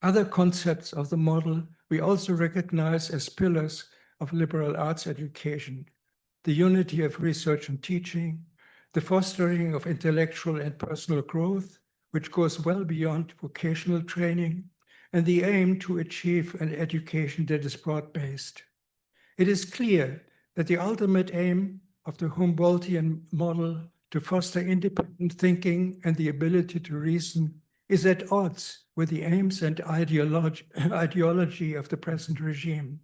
Other concepts of the model we also recognize as pillars of liberal arts education: the unity of research and teaching, the fostering of intellectual and personal growth, which goes well beyond vocational training, and the aim to achieve an education that is broad-based. It is clear that the ultimate aim of the Humboldtian model to foster independent thinking and the ability to reason is at odds with the aims and ideology of the present regime,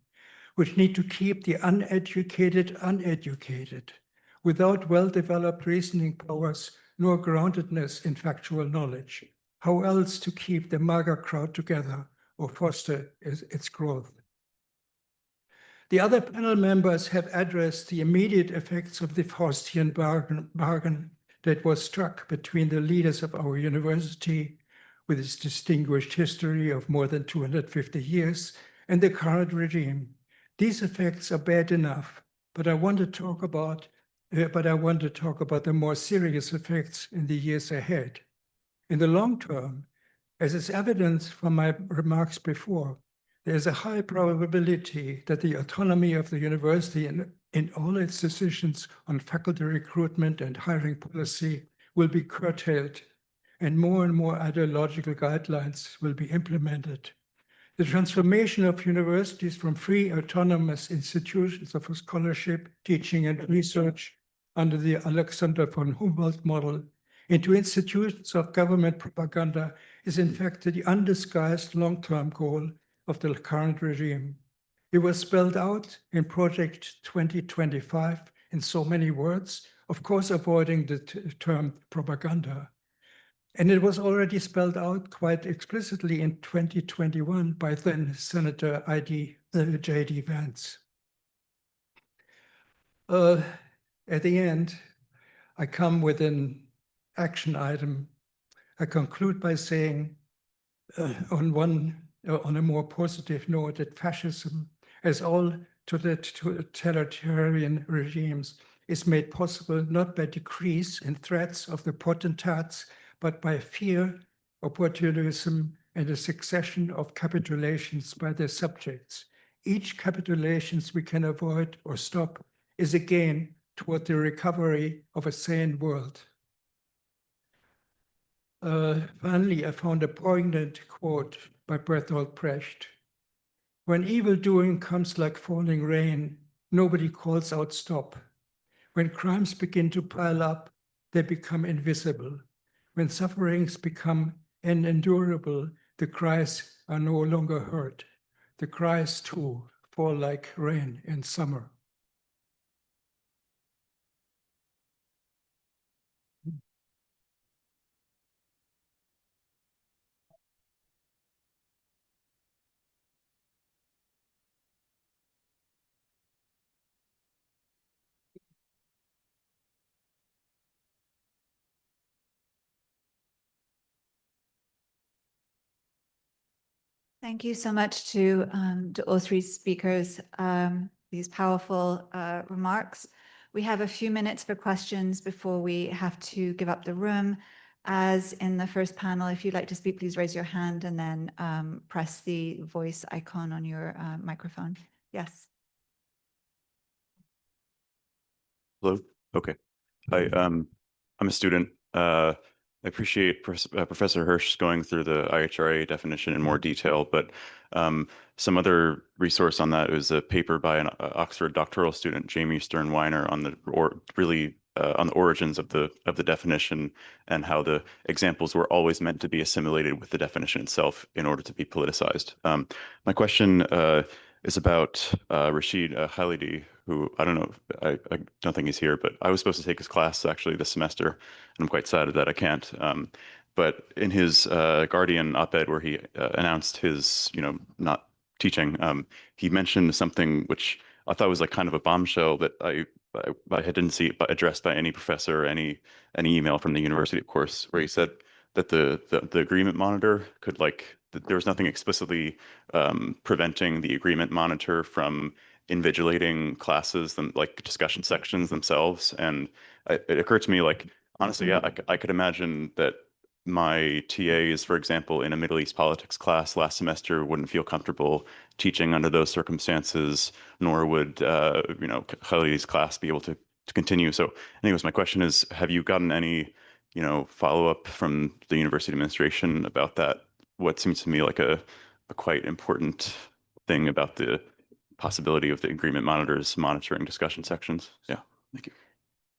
which need to keep the uneducated uneducated, without well-developed reasoning powers nor groundedness in factual knowledge. How else to keep the MAGA crowd together or foster its growth? The other panel members have addressed the immediate effects of the Faustian bargain that was struck between the leaders of our university, with its distinguished history of more than 250 years, and the current regime. These effects are bad enough, but I want to talk about the more serious effects in the years ahead. In the long term, as is evident from my remarks before, there is a high probability that the autonomy of the university in all its decisions on faculty recruitment and hiring policy will be curtailed, and more ideological guidelines will be implemented. The transformation of universities from free autonomous institutions of scholarship, teaching, and research under the Alexander von Humboldt model into institutions of government propaganda is in fact the undisguised long-term goal of the current regime. It was spelled out in Project 2025 in so many words, of course avoiding the term propaganda. And it was already spelled out quite explicitly in 2021 by then Senator J.D. Vance. At the end, I come with an action item. I conclude by saying on a more positive note that fascism, as all totalitarian regimes, is made possible not by decrees and threats of the potentates, but by fear, opportunism, and a succession of capitulations by their subjects. Each capitulations we can avoid or stop is a gain toward the recovery of a sane world. Finally, I found a poignant quote by Bertolt Brecht. When evildoing comes like falling rain, nobody calls out stop. When crimes begin to pile up, they become invisible. When sufferings become unendurable, the cries are no longer heard. The cries, too, fall like rain in summer. Thank you so much to all three speakers, these powerful remarks. We have a few minutes for questions before we have to give up the room. As in the first panel, if you'd like to speak, please raise your hand and then press the voice icon on your microphone. Yes. Hello. Okay. Hi. I'm a student. I appreciate Professor Hirsch going through the IHRA definition in more detail, but some other resource on that is a paper by an Oxford doctoral student, Jamie Stern-Weiner, on the on the origins of the definition and how the examples were always meant to be assimilated with the definition itself in order to be politicized. My question is about Rashid Khalidi, who I don't know, I don't think he's here, but I was supposed to take his class actually this semester, and I'm quite sad that I can't. But in his Guardian op-ed where he announced his, not teaching, he mentioned something which I thought was like kind of a bombshell that I didn't see addressed by any professor or any email from the university, of course, where he said that the agreement monitor could there was nothing explicitly preventing the agreement monitor from invigilating classes and like discussion sections themselves. And it occurred to me, like, honestly, yeah, I could imagine that my TAs, for example, in a Middle East politics class last semester wouldn't feel comfortable teaching under those circumstances, nor would, Khalidi's class be able to continue. So anyways, my question is, have you gotten any, follow-up from the university administration about that? What seems to me like a quite important thing about the possibility of the agreement monitors monitoring discussion sections. Yeah, thank you.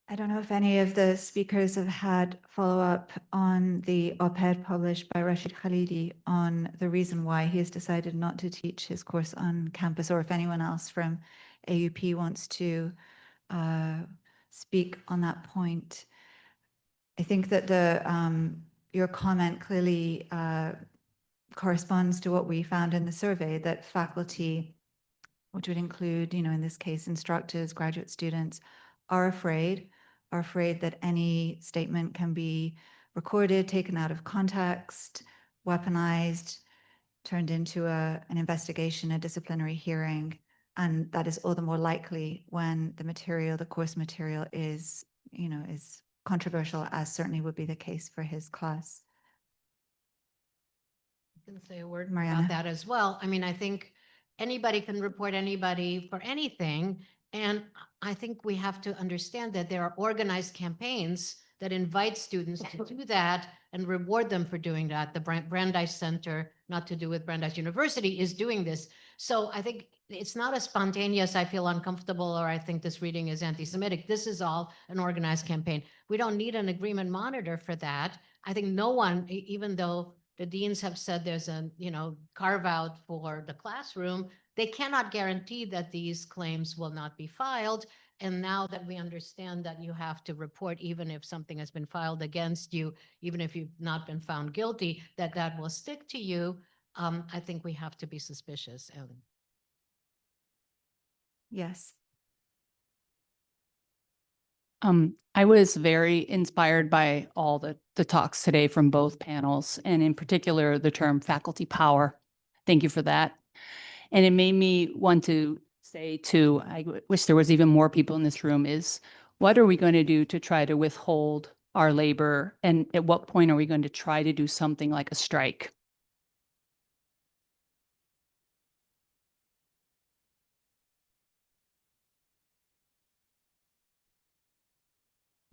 I don't know if any of the speakers have had follow-up on the op-ed published by Rashid Khalidi on the reason why he has decided not to teach his course on campus, or if anyone else from AUP wants to speak on that point. I think that your comment clearly corresponds to what we found in the survey, that faculty, which would include, in this case, instructors, graduate students, are afraid that any statement can be recorded, taken out of context, weaponized, turned into an investigation, a disciplinary hearing. And that is all the more likely when the course material is controversial, as certainly would be the case for his class. I can say a word Mariana. about that as well. I mean, I think anybody can report anybody for anything. And I think we have to understand that there are organized campaigns that invite students to do that and reward them for doing that. The Brandeis Center, not to do with Brandeis University, is doing this. So I think it's not as spontaneous, I feel uncomfortable, or I think this reading is anti-Semitic. This is all an organized campaign. We don't need an agreement monitor for that. I think no one, even though the deans have said there's a, carve out for the classroom, they cannot guarantee that these claims will not be filed. And now that we understand that you have to report, even if something has been filed against you, even if you've not been found guilty, that will stick to you, I think we have to be suspicious. Yes. I was very inspired by all the talks today from both panels, and in particular, the term faculty power. Thank you for that. And it made me want to say too, I wish there was even more people in this room, is what are we going to do to try to withhold our labor? And at what point are we going to try to do something like a strike?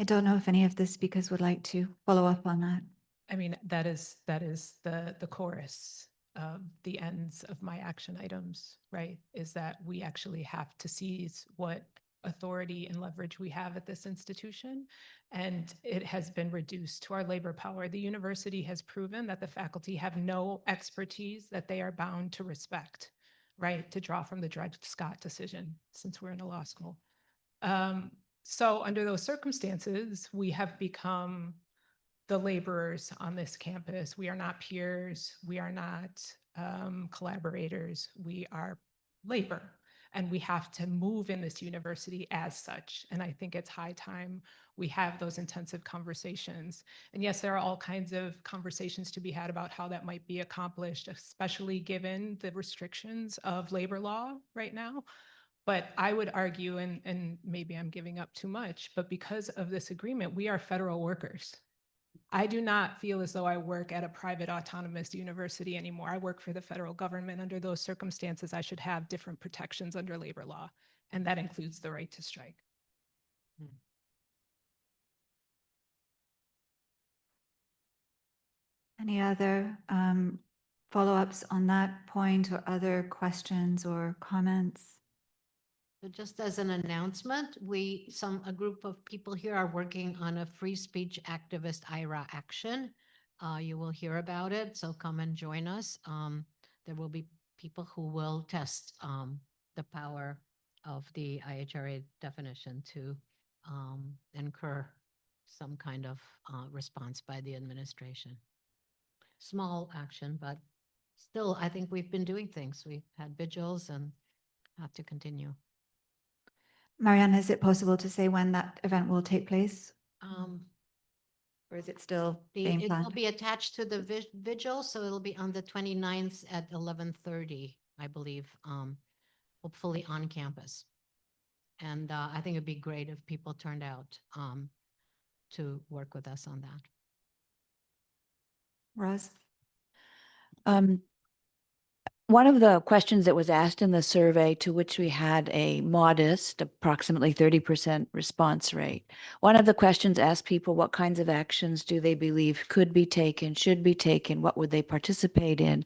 I don't know if any of the speakers would like to follow up on that. I mean, that is the chorus of the ends of my action items, right? Is that we actually have to seize what authority and leverage we have at this institution, and it has been reduced to our labor power. The university has proven that the faculty have no expertise that they are bound to respect, right? To draw from the Dred Scott decision, since we're in a law school. So under those circumstances, we have become the laborers on this campus. We are not peers. We are not collaborators. We are labor. And we have to move in this university as such. And I think it's high time we have those intensive conversations. And yes, there are all kinds of conversations to be had about how that might be accomplished, especially given the restrictions of labor law right now. But I would argue, and maybe I'm giving up too much, but because of this agreement, we are federal workers. I do not feel as though I work at a private autonomous university anymore. I work for the federal government. Under those circumstances, I should have different protections under labor law, and that includes the right to strike. Any other follow-ups on that point, or other questions or comments? So just as an announcement, a group of people here are working on a free speech activist IRA action. You will hear about it, so come and join us. There will be people who will test the power of the IHRA definition to incur some kind of response by the administration. Small action, but still, I think we've been doing things. We've had vigils and have to continue. Marianne, is it possible to say when that event will take place? Or is it still being It planned? will be attached to the vigil, so it'll be on the 29th at 11:30, I believe, hopefully on campus. And I think it'd be great if people turned out to work with us on that. Roz? One of the questions that was asked in the survey, to which we had a modest, approximately 30% response rate. One of the questions asked people what kinds of actions do they believe could be taken, should be taken, what would they participate in?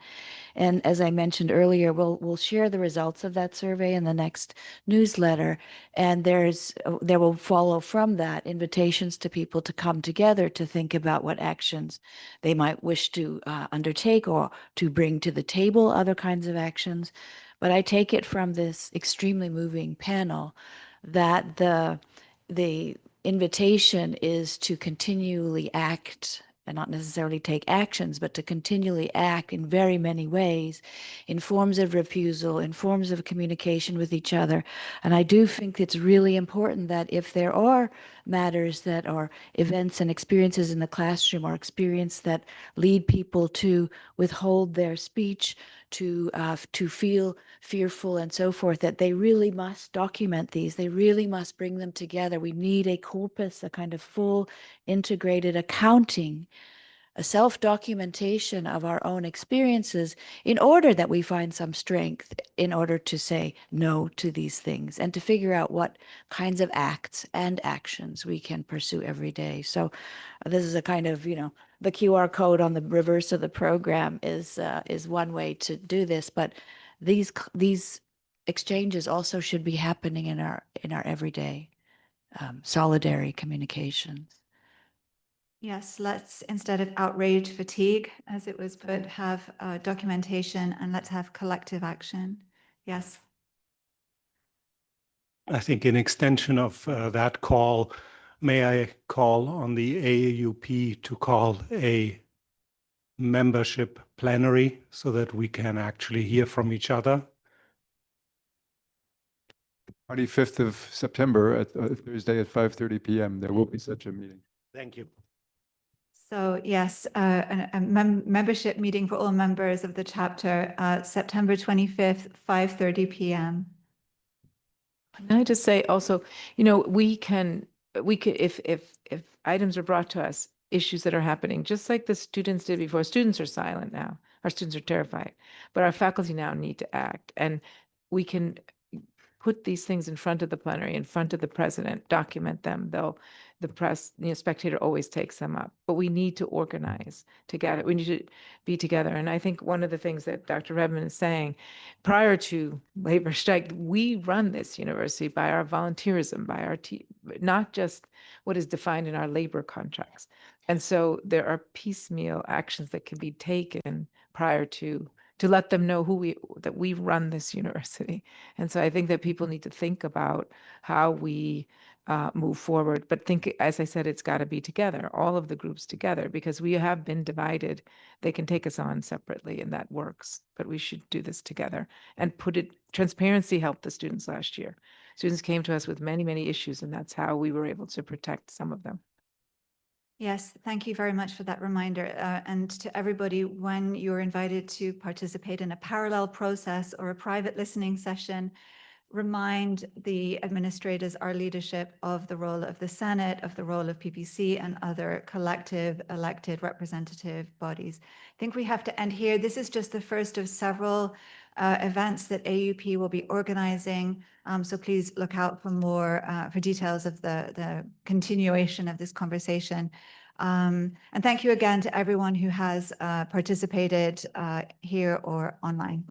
And as I mentioned earlier, we'll share the results of that survey in the next newsletter. And there will follow from that invitations to people to come together to think about what actions they might wish to undertake, or to bring to the table other kinds of actions. But I take it from this extremely moving panel that the invitation is to continually act and not necessarily take actions, but to continually act in very many ways, in forms of refusal, in forms of communication with each other. And I do think it's really important that if there are matters that are events and experiences in the classroom or experience that lead people to withhold their speech, to feel fearful and so forth, that they really must document these. They really must bring them together. We need a corpus, a kind of full integrated accounting, a self-documentation of our own experiences in order that we find some strength in order to say no to these things and to figure out what kinds of acts and actions we can pursue every day. So this is a kind of, the QR code on the reverse of the program is one way to do this, but these exchanges also should be happening in our everyday solidary communications. Yes, let's, instead of outrage fatigue, as it was put, have documentation, and let's have collective action. Yes. I think in extension of that call, may I call on the AAUP to call a membership plenary so that we can actually hear from each other? 25th of September, at Thursday at 5:30 p.m. There will be such a meeting. Thank you. So yes, a membership meeting for all members of the chapter, September 25th, 5:30 p.m. Can I just say also, we could, if items are brought to us, issues that are happening, just like the students did before. Students are silent now. Our students are terrified, but our faculty now need to act, and we can put these things in front of the plenary, in front of the president, document them, though the press, spectator always takes them up. But we need to organize together. We need to be together. And I think one of the things that Dr. Redmond is saying, prior to labor strike, we run this university by our volunteerism, by our not just what is defined in our labor contracts. And so there are piecemeal actions that can be taken prior to let them know that we run this university. And so I think that people need to think about how we move forward, but think, as I said, it's got to be together, all of the groups together, because we have been divided. They can take us on separately, and that works, but we should do this together and transparency helped the students last year. Students came to us with many, many issues, and that's how we were able to protect some of them. Yes, thank you very much for that reminder. And to everybody, when you're invited to participate in a parallel process or a private listening session, remind the administrators, our leadership, of the role of the Senate, of the role of PPC and other collective elected representative bodies. I think we have to end here. This is just the first of several events that AUP will be organizing. So please look out for more, for details of the continuation of this conversation. And thank you again to everyone who has participated here or online.